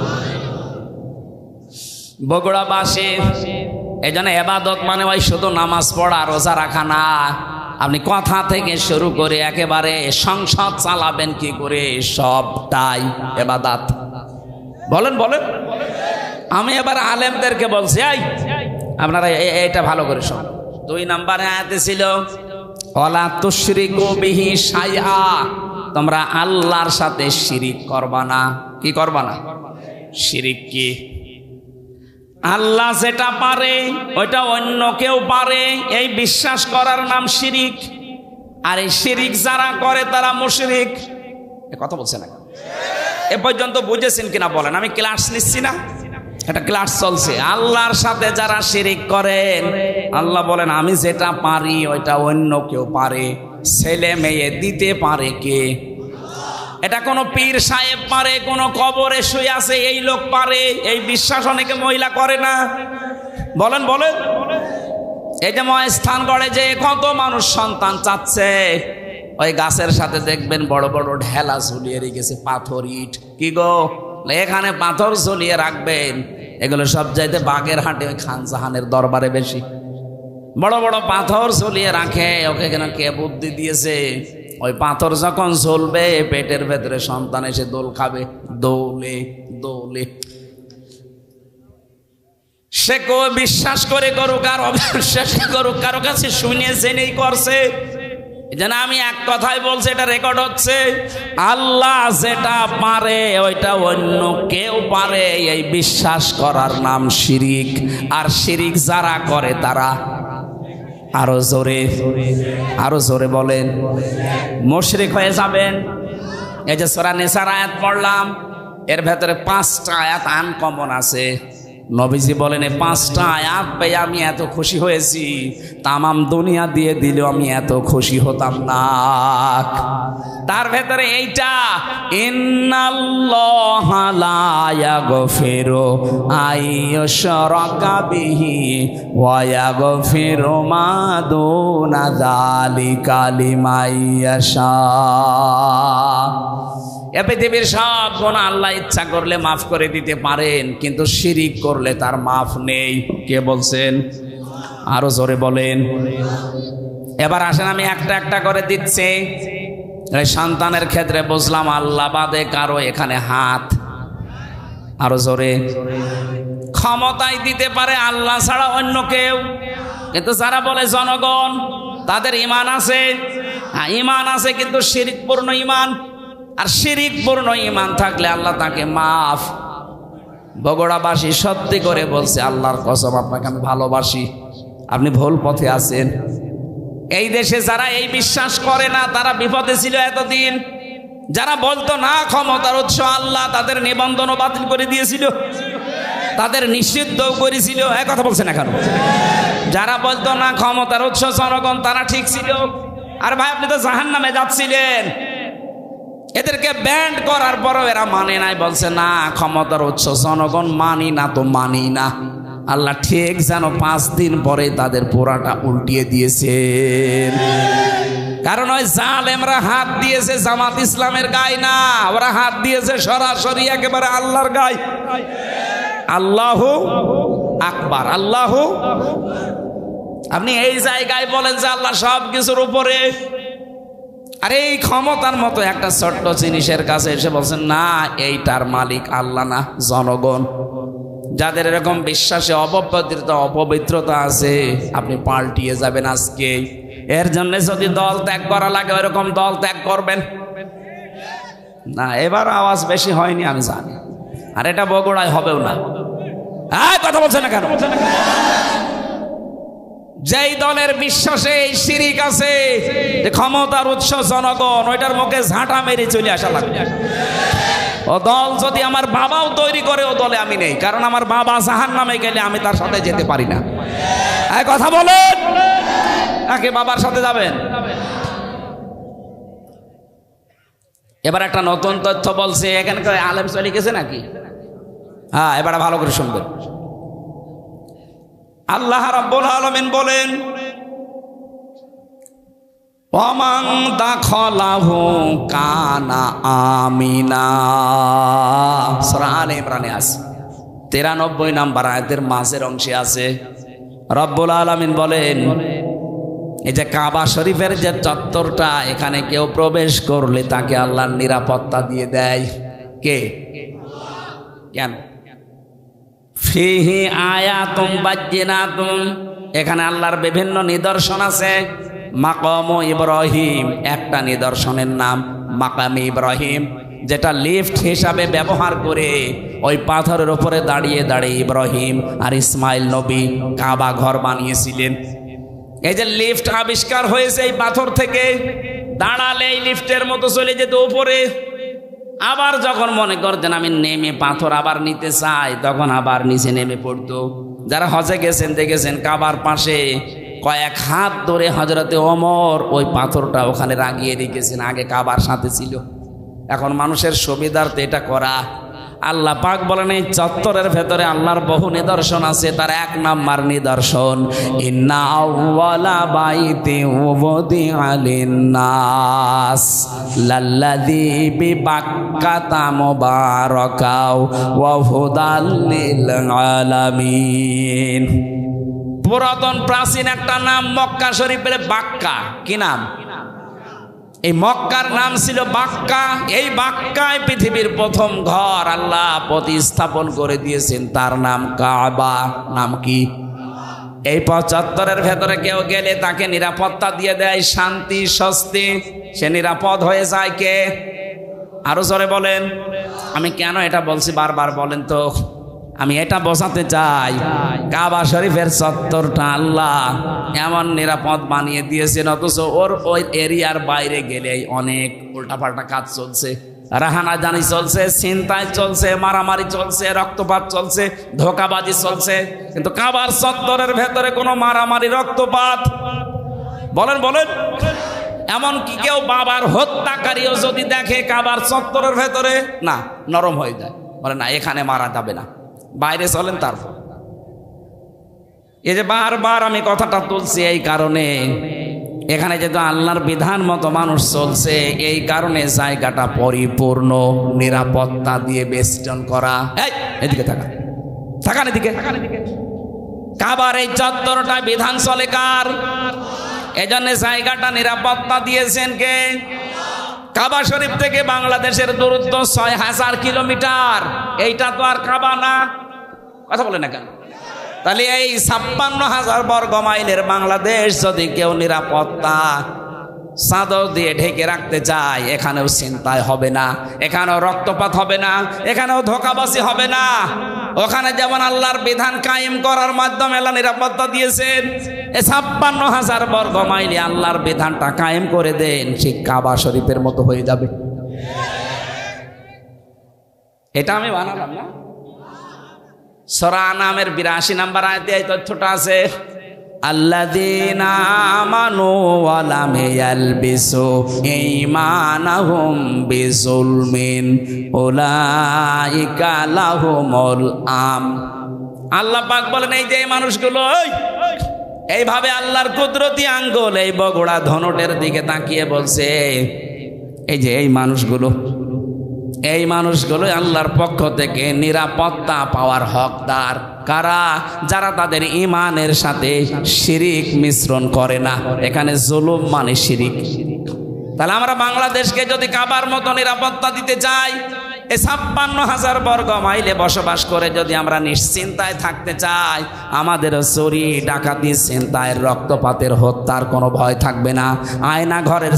বগুড়াবাসী এই জন্য এবাদত মানে ওই শুধু নামাজ পড়া রোজা রাখা না, আপনি কথা থেকে শুরু করে একেবারে সংসদ চালাবেন কি করে সবটাই এবাদত। বলেন বলেন। আমি এবার আলেমদেরকে বলছি, এই আপনারা এটা ভালো করে শোন। 2 নম্বরে আয়াতে ছিল ওয়ালা তুশরিকু বিহি শাইআ, তোমরা আল্লাহর সাথে শিরিক করবা না। কি করবা না? শিরিক কি? আল্লাহ যেটা পারে ওইটা অন্য কেউ পারে, এই বিশ্বাস করার নাম শিরিক। আর এই শিরিক যারা করে তারা মুশরিক। এ কথা বলছে না এ পর্যন্ত বুঝেছেন কিনা বলেন? আমি ক্লাস নিচ্ছি না, এটা ক্লাস চলছে। আল্লাহর সাথে যারা শিরিক করেন আল্লাহ বলেন আমি যেটা পারি ওইটা অন্য কেউ পারে। ছেলে মেয়ে দিতে পারে কে? এটা কোনো পীর সাহেব পারে, কোনো কবরে শুয়ে আছে এই লোক পারে। এই বিশ্বাস অনেকে মহিলা করে না। বলেন বলেন। এই যে মহাস্থান গড়ে যে কত মানুষ সন্তান চাচ্ছে, ওই গাছের সাথে দেখবেন বড় বড় ঢেলা ঝুলিয়ে রেখেছে, পাথর ইট। কি গো, এখানে পাথর ঝুলিয়ে রাখবেন। এগুলো সব চাইতে বাগেরহাটে ওই খান জাহানের দরবারে বেশি বড় বড় পাথর ঝুলিয়ে রাখে। ওকে কেন কে বুদ্ধি দিয়েছে? ওই পাথর যখন ঝুলবে পেটের ভেতরে সন্তান এসে দোল খাবে, দোলে দোলে। সে কেউ বিশ্বাস করে করুক আর অবিশ্বাস করুক, কারো কাছে শুনিয়েছে নেই করছে। যেন আমি এক কথাই বলছি, এটা রেকর্ড হচ্ছে। আল্লাহ যেটা পারে ওইটা অন্য কেউ পারে, এই বিশ্বাস করার নাম শিরিক। আর শিরিক যারা করে তারা, আরো জোরে আরো জোরে বলেন, মুশরিক হয়ে যাবেন। এই যে সূরা নিসার আয়াত পড়লাম, এর ভেতরে 5টা আয়াত আনকমন আছে। নবীজি বলেন এই 5টা আয়াত পেয়ে আমি এত খুশি হয়েছি, তামাম দুনিয়া দিয়ে দিলেও আমি এত খুশি হতাম না। তার ভেতরে এইটা, ইন্নাল্লাহা লা ইয়াগফিরু আইয়ুশরাকা বিহি ওয়া ইয়াগফিরু মা দুনা যালিকা লিমান ইয়াশা। এ পৃথিবীর সব গুনাহ আল্লাহ ইচ্ছা করলে মাফ করে দিতে পারেন, কিন্তু শিরিক করলে তার মাফ নেই। কে বলছেন? আরো জোরে বলেন। এবার আসেন আমি একটা একটা করে দিচ্ছি। এই সন্তানের ক্ষেত্রে বুঝলাম আল্লাহ বাদে কারো এখানে হাত, আরো জোরে। ক্ষমতায় দিতে পারে আল্লাহ ছাড়া অন্য কেউ, কিন্তু যারা বলে জনগণ তাদের ঈমান আছে, ঈমান আছে কিন্তু শিরিকপূর্ণ ঈমান। আর শিরিকপূর্ণ ঈমান থাকলে আল্লাহ তাকে মাফ। বগুড়াবাসী সত্যি করে বলছে, আল্লাহর কসম আপনাকে আমি ভালোবাসি, আপনি ভুল পথে আছেন। এই দেশে যারা এই বিশ্বাস করে না তারা বিপদে ছিল এতদিন। যারা বলতো না ক্ষমতার উৎস আল্লাহ, তাদের নিবন্ধনও বাতিল করে দিয়েছিল, তাদের নিষিদ্ধও করেছিল। এক কথা বলছে না কেন? যারা বলতো না ক্ষমতার উৎস জনগণ, তারা ঠিক ছিল। আর ভাই আপনি তো জাহান্নামে যাচ্ছিলেন, এদেরকে ব্যান্ড করার পরও এরা মানে নাই, বলছে না ক্ষমতার উৎস জনগণ, মানি না তো মানি না। আল্লাহ ঠিক যেন 5 দিন পরে তাদের পোড়াটা উল্টিয়ে দিয়েছেন। কারণ ওই জালেমরা হাত দিয়েছে জামাত ইসলামের গায়ে না, ওরা হাত দিয়েছে সরাসরি একেবারে আল্লাহর গায়ে। আল্লাহু আকবার, আল্লাহু। আপনি এই জায়গায় বলেন যে আল্লাহ সব কিছুর উপরে, আর এই ক্ষমতার মতো একটা ছোট্ট জিনিসের কাছে এসে বলছেন না এইটার মালিক আল্লাহ না জনগণ। যাদের এরকম বিশ্বাসে অপবিত্রতা আছে আপনি পাল্টিয়ে যাবেন আজকে। এর জন্য যদি দল ত্যাগ করা লাগে ওইরকম দল ত্যাগ করবেন না। এবার আওয়াজ বেশি হয়নি আমি জানি, আর এটা বগুড়ায় হবেও না। কথা বলছে না কেন? যেই দলের বিশ্বাসে এই শিরিক আছে যে ক্ষমতার উৎস জনগণ, ওইটার মুখে ঝাঁটা মেরে চলে আসা লাগবে। ও দল যদি আমার বাবাও তৈরি করে, ও দলে আমি নেই, কারণ আমার বাবা জাহান্নামে গেলে আমি তার সাথে যেতে পারি না। এই কথা বলেন, নাকি বাবার সাথে যাবেন? এবার একটা নতুন তথ্য বলছে, এখানকার আলেম চলে গেছে নাকি? হ্যাঁ, এবার ভালো করে শুনবেন। আল্লাহ রাব্বুল আলামিন বলেন, ওয়ামান দাখালাহু কানা আমিনা। সূরা আলে ইমরানে আছে, 93 নম্বর আয়াতের মাঝের অংশে আছে। রব্বুল আলামিন বলেন, এই যে কাবা শরীফের যে চত্বরটা, এখানে কেউ প্রবেশ করলে তাকে আল্লাহর নিরাপত্তা দিয়ে দেয়। কে? কেন? ফিহি আয়াতুম বাজ্জিনাতুম, এখানে আল্লাহর বিভিন্ন নিদর্শন আছে। মাকাম ইব্রাহিম, একটা নিদর্শনের নাম মাকাম ইব্রাহিম, যেটা লিফট হিসাবে ব্যবহার করে ওই পাথরের উপরে দাঁড়িয়ে দাঁড়িয়ে ইব্রাহিম আর ইসমাইল নবী কাবা ঘর বানিয়েছিলেন। এই যে লিফট আবিষ্কার হয়েছে এই পাথর থেকে, দাঁড়ালে এই লিফটের মতো চলে যেত উপরে। আবার যখন মনে করতেন আমি নেমে পাথর আবার নিতে চাই, তখন আবার নিচে নেমে পড়তো। যারা হজে গেছেন দেখেছেন, কাবার পাশে কয়েক হাত ধরে হযরতে ওমর ওই পাথরটা ওখানে রাগিয়ে রেখেছেন, আগে কাবার সাথে ছিল। এখন মানুষের সুবিধার্থে এটা করা। আল্লাহ পাক বলেন, এই চত্বরের ভেতরে আল্লাহর বহু নিদর্শন আছে। তার এক নাম্বার নিদর্শন, ইন্না আউওয়ালা বাইতি উযিআ লিন-নাস লাল্লাযী বিবাক্কাতা মুবারাকাও ওয়া হুদাল লিল আলামিন। পুরাতন প্রাচীন একটা নাম মক্কা শরীফের বাক্কা। কি নাম? এই মক্কার নাম ছিল বাক্কা। এই বাক্কায় পৃথিবীর প্রথম ঘর আল্লাহ প্রতিস্থাপন করে দিয়েছেন, তার নাম কাবা। নাম কি? এই ৭৫-এর ভেতরে কেউ গেলে তাকে নিরাপত্তা দিয়ে দেয়, শান্তি স্বস্তি, সে নিরাপদ হয়ে যায়। কে? আরো জোরে বলেন। আমি কেন এটা বলছি বারবার বলেন তো? আমি এটা বোঝাতে চাই, কাবা শরীফের চত্বরটা আল্লাহ এমন নিরাপদ বানিয়ে দিয়েছেন, অথচ ওই এরিয়ার বাইরে গেলেই অনেক উল্টাপাল্টা কাজ চলছে, রাহানাজানি চলছে, ছিনতাই চলছে, মারামারি চলছে, রক্তপাত চলছে, ধোঁকাবাজি চলছে। কিন্তু কাবার চত্বরের ভেতরে কোনো মারামারি রক্তপাত, বলেন বলেন, এমনকি কেউ বাবার হত্যাকারীও যদি দেখে কাবার চত্বরের ভেতরে, না, নরম হয়ে যায়, বলে না এখানে মারা যাবে না, বাইরে চলেন। তারপর এই যে বারবার আমি কথাটা তুলছি এই কারণে, এখানে যেহেতু আল্লাহর বিধান মতো মানুষ চলছে, এই কারণে জায়গাটা পরিপূর্ণ নিরাপত্তা দিয়ে বেষ্টন করা। এদিকে থাকা, থাকান এদিকে। কাবার এই চত্বরটা বিধান চলে কার? এজন্য জায়গাটা নিরাপত্তা দিয়েছেন কে? কাবা শরীফ থেকে বাংলাদেশের দূরত্ব ৬,০০০ কিলোমিটার। এইটা তো আর কাবা না, কথা বলে না কেন? তাহলে এই ৫৬,০০০ বর্গ মাইলের বাংলাদেশ যদি কেউ নিরাপত্তা চাদর দিয়ে ঢেকে রাখতে চায়, এখানেও ছিনতাই হবে না, এখানেও রক্তপাত হবে না, এখানেও ধোঁকাবাজি হবে না। ওখানে যেমন আল্লাহর বিধান কায়েম করার মাধ্যমে আল্লাহ নিরাপত্তা দিয়েছেন, এই ৫৬,০০০ বর্গ মাইলে আল্লাহর বিধানটা কায়েম করে দেন, ঠিক কাবা শরীফের মতো হয়ে যাবে। এটা আমি বানালাম না, সূরা আনামের ৮২ নম্বর আয়াতে এই তথ্যটা আছে। আল্লাযীনা আমানু ওয়া লাম ইয়ালবিসু ঈমানাহুম বিযুলমিন উলাইকা লাহুমুল আম। আল্লাহ পাক বলেন, এই যে মানুষগুলো এইভাবে আল্লাহর কুদরতি আঙ্গুল এই বগুড়া ধনুটের দিকে তাকিয়ে বলছে, এই যে এই মানুষগুলো আল্লাহর পক্ষ থেকে নিরাপত্তা পাওয়ার হকদার। কারা? যারা তাদের ঈমানের সাথে শিরিক মিশ্রণ করে না। এখানে জুলুম মানে শিরিক। তাহলে আমরা বাংলাদেশকে যদি কাবার মতো নিরাপত্তা দিতে চাই, এই ৫৬,০০০ বর্গ মাইলে বসবাস করে যদি আমরা নিশ্চিন্তায় থাকতে চাই, আমাদের চুরি ডাকাতি ছিনতাইয়ের রক্তপাতের হত্যার কোনো ভয় থাকবে না, আয়না ঘরের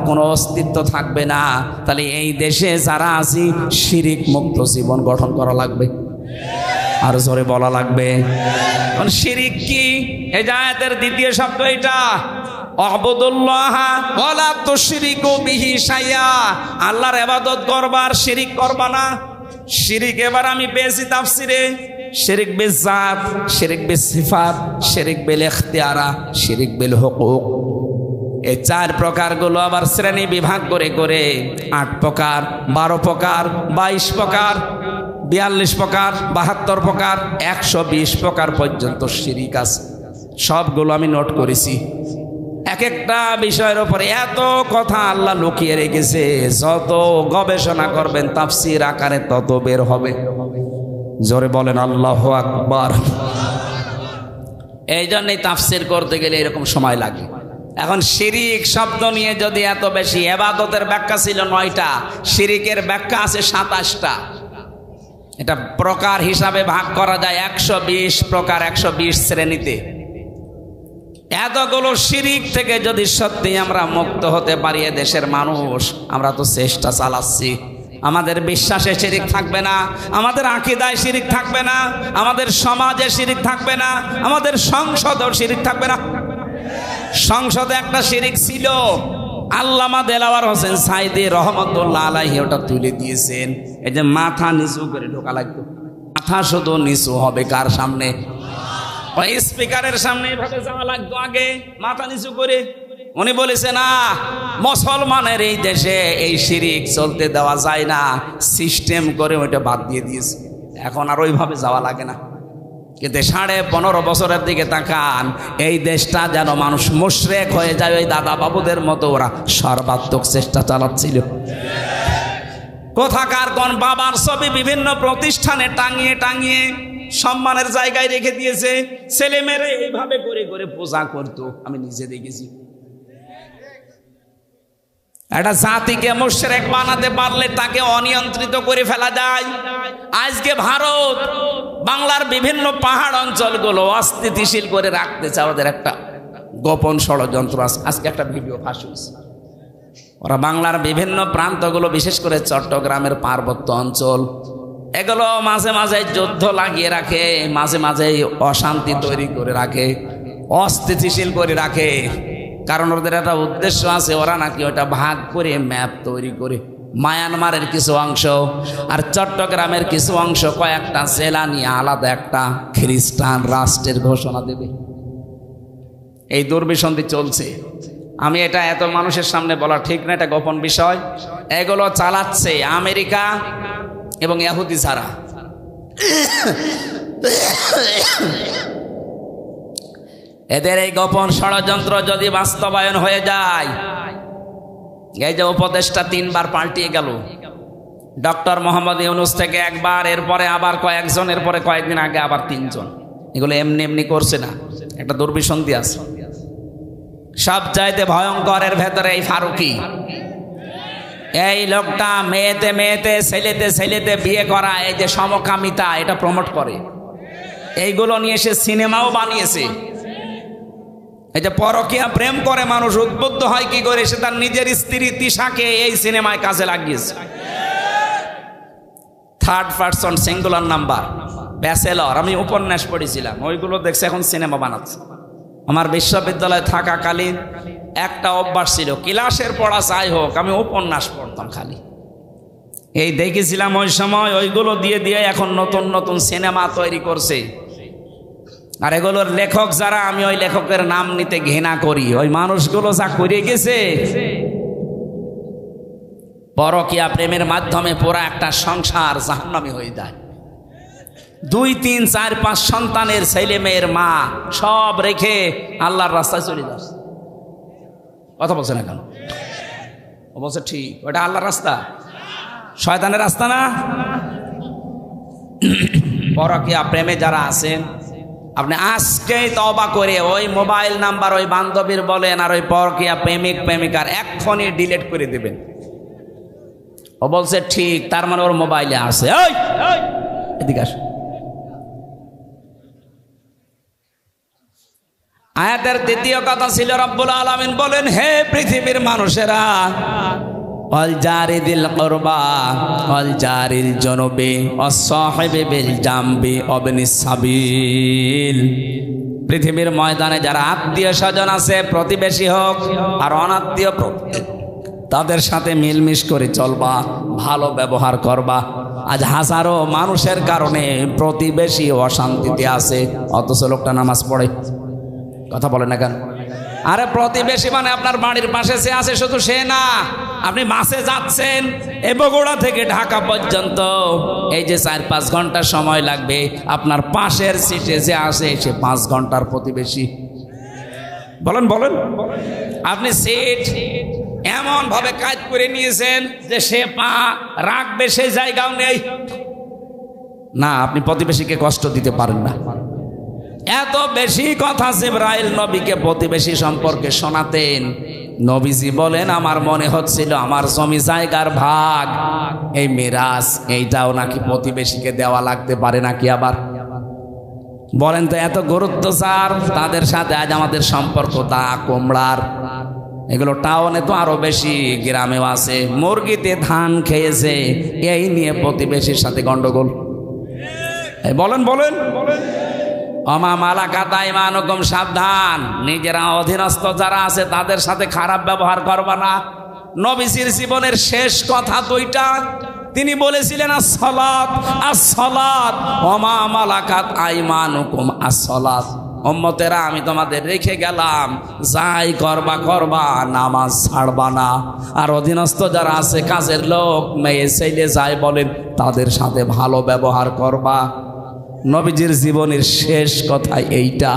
কোনো অস্তিত্ব থাকবে না। তাহলে এই দেশে যারা আছি শিরিক মুক্ত জীবন গঠন করা লাগবে। আর জোরে বলা লাগবে। শিরিক কি? এই আয়াতের দ্বিতীয় শব্দ এটা, আবুদুল্লাহ ওয়ালা তুশরিকু বিহি শাইআ, আল্লাহর ইবাদত করবা আর শিরিক করবা না। শিরিক এবার আমি পেয়েছি তাফসিরে, শিরিক বিল জাত, শিরিক বিল সিফাত, শিরিক বিল ইখতিয়ারা, শিরিক বিল হুকুক। এই 4 প্রকারগুলো আবার শ্রেণী বিভাগ করে করে 8 প্রকার, 12 প্রকার, 22 প্রকার, 42 প্রকার, 72 প্রকার, 120 প্রকার পর্যন্ত শিরিক আছে। সবগুলো আমি নোট করেছি। এক একটা বিষয়ের উপরে এত কথা আল্লাহ লুকিয়ে রেখেছে, যত গবেষণা করবেন তাফসীর আকারে তত বের হবে। জোরে বলেন আল্লাহু আকবার। এই জন্যই তাফসীর করতে গেলে এরকম সময় লাগে। এখন শিরিক শব্দ নিয়ে যদি এত বেশি, ইবাদতের ব্যাখ্যা ছিল 9টা, শিরিকের ব্যাখ্যা আছে 27টা। এটা প্রকার হিসাবে ভাগ করা যায় 120 প্রকার, 120 শ্রেণীতে। এতগুলো শিরিক থেকে যদি সত্যি আমরা মুক্ত হতে পারি দেশের মানুষ, আমরা তো চেষ্টা চালাচ্ছি। আমাদের বিশ্বাসে শিরিক থাকবে না, আমাদের আকীদায় শিরিক থাকবে না, আমাদের সমাজে শিরিক থাকবে না, আমাদের সংসদেও শিরিক থাকবে না। সংসদে একটা শিরিক ছিল, আল্লামা দেলাওয়ার হোসেন সাইদি রহমতুল্লাহ আলাইহি ওটা তুলে দিয়েছেন। এই যে মাথা নিচু করে ঢোকা লাগতো, মাথা শুধু নিচু হবে কার সামনে? ওই স্পিকারের সামনে এভাবে যাওয়া লাগতো আগে, মাথা নিচু করে। উনি বলেছে না, মুসলমানের এই দেশে এই শিরিক চলতে দেওয়া যায় না, সিস্টেম করে ওইটা বাদ দিয়ে দিয়েছে। এখন আর ওইভাবে যাওয়া লাগে না। কিন্তু 15.5 বছরের দিকে তাকান, এই দেশটা যেন মানুষ মুশরিক হয়ে যায় ওই দাদা বাবুদের মতো। ওরা সর্বাত্মক চেষ্টা চালাচ্ছিল। কোথাকার কোন বাবার ছবি বিভিন্ন প্রতিষ্ঠানে টাঙিয়ে টাঙিয়ে সম্মানের জায়গায় রেখে দিয়েছে, ছেলে মেয়েরা এইভাবে করে করে পূজা করতো, আমি নিজে দেখেছি। একটা জাতিকে মুশরিক বানাতে পারলে তাকে অনিয়ন্ত্রিত করে ফেলা যায়। আজকে ভারত বাংলার বিভিন্ন পাহাড় অঞ্চলগুলো অস্থিতিশীল করে রাখতে চায়, ওদের একটা গোপন ষড়যন্ত্র আছে। আজকে একটা ভিডিও ফাঁস হয়েছে, ওরা বাংলার বিভিন্ন প্রান্তগুলো, বিশেষ করে চট্টগ্রামের পার্বত্য অঞ্চল, এগুলো মাঝে মাঝে যুদ্ধ লাগিয়ে রাখে, মাঝে মাঝে অশান্তি তৈরি করে রাখে, অস্থিতিশীল করে রাখে। কারণ ওদের একটা উদ্দেশ্য আছে, ওরা নাকি ওটা ভাগ করে ম্যাপ তৈরি করে মায়ানমারের কিছু অংশ আর চট্টগ্রামের কিছু অংশ, কয়েকটা জেলা নিয়ে আলাদা একটা খ্রিস্টান রাষ্ট্রের ঘোষণা দেবে। এই দুর্বিসন্ধি চলছে। আমি এটা এত মানুষের সামনে বলা ঠিক না, এটা গোপন বিষয়। এগুলো চালাচ্ছে আমেরিকা এবং ইহুদি ছাড়া। এদের এই গোপন ষড়যন্ত্র যদি বাস্তবায়ন হয়ে যায়, এই যে উপদেশটা 3 বার পাল্টিয়ে গেল, ডক্টর মোহাম্মদ ইউনূস থেকে একবার, এরপরে আবার কয়েকজন, এরপরে কয়েকদিন আগে আবার 3 জন। এগুলো এমনি এমনি করছে না, একটা দুর্বিসন্ধি আছে। সব চাইতে ভয়ঙ্কর এর ভেতরে এই ফারুকি, এই লোকটা মেয়েতে মেয়েতে, ছেলেতে ছেলেতে বিয়ে করা, এই যে সমকামিতা, এটা প্রমোট করে। এইগুলো নিয়ে সে সিনেমাও বানিয়েছে। এই যে পরকীয়া প্রেম করে মানুষ উদ্বুদ্ধ হয় কি করে, সে তার নিজের স্ত্রী তিশাকে এই সিনেমায় কাজে লাগিয়েছে। 3rd person singular number, bachelor, আমি উপন্যাস পড়েছিলাম, ওইগুলো দেখছে এখন সিনেমা বানাচ্ছে। আমার বিশ্ববিদ্যালয়ে থাকাকালীন একটা অভ্যাস ছিল, ক্লাসের পড়া যাই হোক, আমি উপন্যাস পড়তাম খালি। এই দেখেছিলাম ওই সময়, ওইগুলো দিয়ে দিয়ে এখন নতুন নতুন সিনেমা তৈরি করছে। আর এগুলোর লেখক যারা, আমি ওই লেখকের নাম নিতে ঘৃণা করি। ওই মানুষগুলো যা করে গেছে, পরকীয়া প্রেমের মাধ্যমে পুরা একটা সংসার জাহান্নামী হয়ে যায়। 2, 3, 4, 5 সন্তানের ছেলে মেয়ের মা সব রেখে আল্লাহর রাস্তায় চলে যাচ্ছে। কথা বলছে না কেন? ও বলছে ঠিক, ওটা আল্লাহর রাস্তা, শয়তানের রাস্তা না। পরকীয়া প্রেমে যারা আছেন, আপনি আজকেই তওবা করে ওই মোবাইল নাম্বার ওই বান্ধবীর বলেন আর ওই পরকীয়া প্রেমিক প্রেমিকার এক্ষুনি ডিলিট করে দেবেন। ও বলছে ঠিক, তার মানে ওর মোবাইলে আছে। ওই এদিকে আস। আয়াতের দ্বিতীয় কথা ছিল, রব্বুল আলামিন বলেন, হে পৃথিবীর মানুষেরা, ওয়াল জারি দিল কুরবা ওয়াল জারিল জুনুবি ওয়াস সাহিবি বিল জামবি ওয়াবনিস সাবিল। পৃথিবীর ময়দানে যারা আত্মীয় স্বজন আছে, প্রতিবেশী হোক আর অনাত্মীয়, তাদের সাথে মিলমিশ করে চলবা, ভালো ব্যবহার করবা। আজ হাজারো মানুষের কারণে প্রতিবেশী অশান্তিতে আছে, অথচ লোকটা নামাজ পড়ে। কথা বলে না কেন? আরে প্রতিবেশী মানে আপনার বাড়ির পাশে সে আছে, শুধু সে না, আপনি বাসে যাচ্ছেন বগুড়া থেকে ঢাকা পর্যন্ত, এই যে 4-5 ঘন্টা সময় লাগবে, আপনার পাশের সিটে যে আসে সে 5 ঘন্টার প্রতিবেশী। বলেন বলেন, আপনি সিট এমন ভাবে কাজ করে নিয়েছেন যে সে পা রাখবে সেই জায়গাও নেই না, আপনি প্রতিবেশীকে কষ্ট দিতে পারেন না। এত বেশি কথা জিবরাইল নবীকে প্রতিবেশী সম্পর্কে শোনাতেন। নবীজি বলেন, আমার মনে হচ্ছিল আমার জমি জায়গার ভাগ, এই মিরাস, এইটাও নাকি প্রতিবেশীকে দেওয়া লাগতে পারে নাকি। আবার বলেন তো, এত গুরুত্ব স্যার তাদের সাথে আজ আমাদের সম্পর্ক তা কুমড়ার। এগুলো টাউনে তো আরো বেশি, গ্রামেও আছে। মুরগিতে ধান খেয়েছে, এই নিয়ে প্রতিবেশীর সাথে গন্ডগোল। বলেন বলেন, অমা মালাকাত আইমানুকুম, সাবধান, নিজেরা অধীনস্থ যারা আছে তাদের সাথে খারাপ ব্যবহার করবা না। নবীজির জীবনের শেষ কথা 2টা, তিনি বলেছিলেন as-সালাত as-সালাত, অমা মালাকাত আইমানুকুম as-সালাত। উম্মতেরা, আমি তোমাদের রেখে গেলাম, যাই করবা করবা, নামাজ ছাড়বা না। আর অধীনস্থ যারা আছে, কাজের লোক, মেয়ে ছেলে যাই বলেন, তাদের সাথে ভালো ব্যবহার করবা। নবীজির জীবনের শেষ কথা এইটা।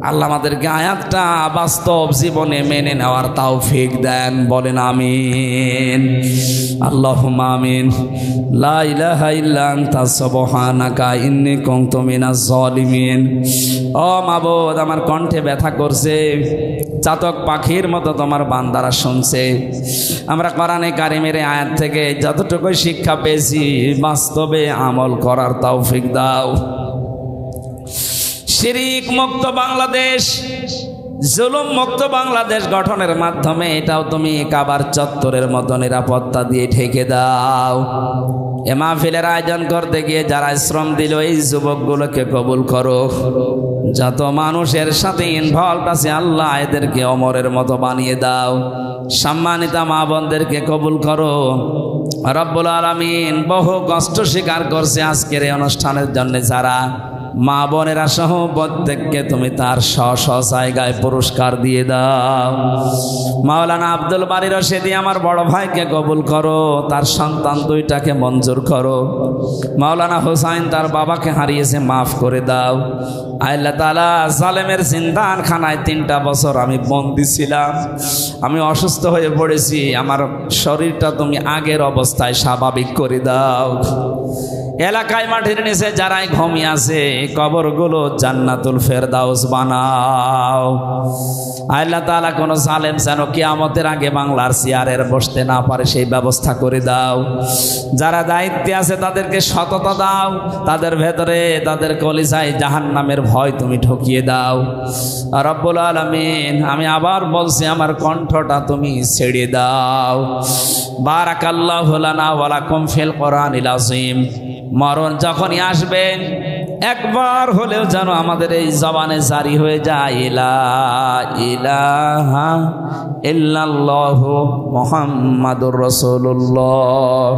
আল্লাহ আমাদেরকে আয়াতটা বাস্তব জীবনে মেনে নেওয়ার তৌফিক দেন, বলেন আমিন। আল্লাহুম্মা আমিন। লা ইলাহা ইল্লা আনতা সুবহানাকা ইন্নী কুনতু মিনাজ জালিমিন। ও মাবুদ, আমার কণ্ঠে ব্যথা করছে, চাতক পাখির মতো তোমার বান্দারা শুনছে। আমরা কোরআনে কারিমের আয়াত থেকে যতটুকু শিক্ষা পেয়েছি, বাস্তবে আমল করার তৌফিক দাও। শিরিক মুক্ত বাংলাদেশ, জুলুম মুক্ত বাংলাদেশ গঠনের মাধ্যমে এটাও তুমি কাবার চত্বরের মতো নিরাপত্তা দিয়ে ঢেকে দাও। এ মাহফিলের আয়োজন করতে গিয়ে যারা শ্রম দিল, এই যুবকগুলোকে কবুল করো। যত মানুষের সাথে ইনভলভ আছে, আল্লাহ এদেরকে অমরের মতো বানিয়ে দাও। সম্মানিতা মা বোনদেরকে কবুল করো। রব্বুল আলামিন বহু কষ্ট স্বীকার করছে আজকের এই অনুষ্ঠানের জন্য যারা, মা বোনেরা সহ প্রত্যেককে তুমি তার স্ব জায়গায় পুরস্কার দিয়ে দাও। মাওলানা আব্দুল বারী রশিদি আমার বড় ভাইকে কবুল করো, তার সন্তান 2টাকে মঞ্জুর করো। মাওলানা হুসাইন তার বাবাকে হারিয়েছে, মাফ করে দাও। আল্লাহ তাআলা, জালেমের জিন্দানখানায় 3টা বছর আমি বন্দী ছিলাম, আমি অসুস্থ হয়ে পড়েছি, আমার শরীরটা তুমি আগের অবস্থায় স্বাভাবিক করে দাও। এলাকায় মাটির নিচে যারাই ঘুমিয়ে আছে, কবরগুলো জান্নাতুল ফেরদাউস বানাও। আল্লাহ তাআলা, কোন জালেম যেন কিয়ামতের আগে বাংলার চেয়ারের বসতে না পারে, সেই ব্যবস্থা করে দাও। যারা দায়িত্বে আছে তাদেরকে সততা দাও, তাদের ভেতরে, তাদের কলিজায় জাহান্নামের ভয় তুমি ঢুকিয়ে দাও। রব্বুল আলামিন, আমি আবার বলছি, আমার কণ্ঠটা তুমি ছেড়ে দাও। বারাকাল্লাহু লানা ওয়া লাকুম ফিল কোরআনিল আযীম। মরণ যখনই আসবে, একবার হলেও যেন আমাদের এই জবানে জারি হয়ে যায়, লা ইলাহা ইল্লাল্লাহু মুহাম্মাদুর রাসূলুল্লাহ।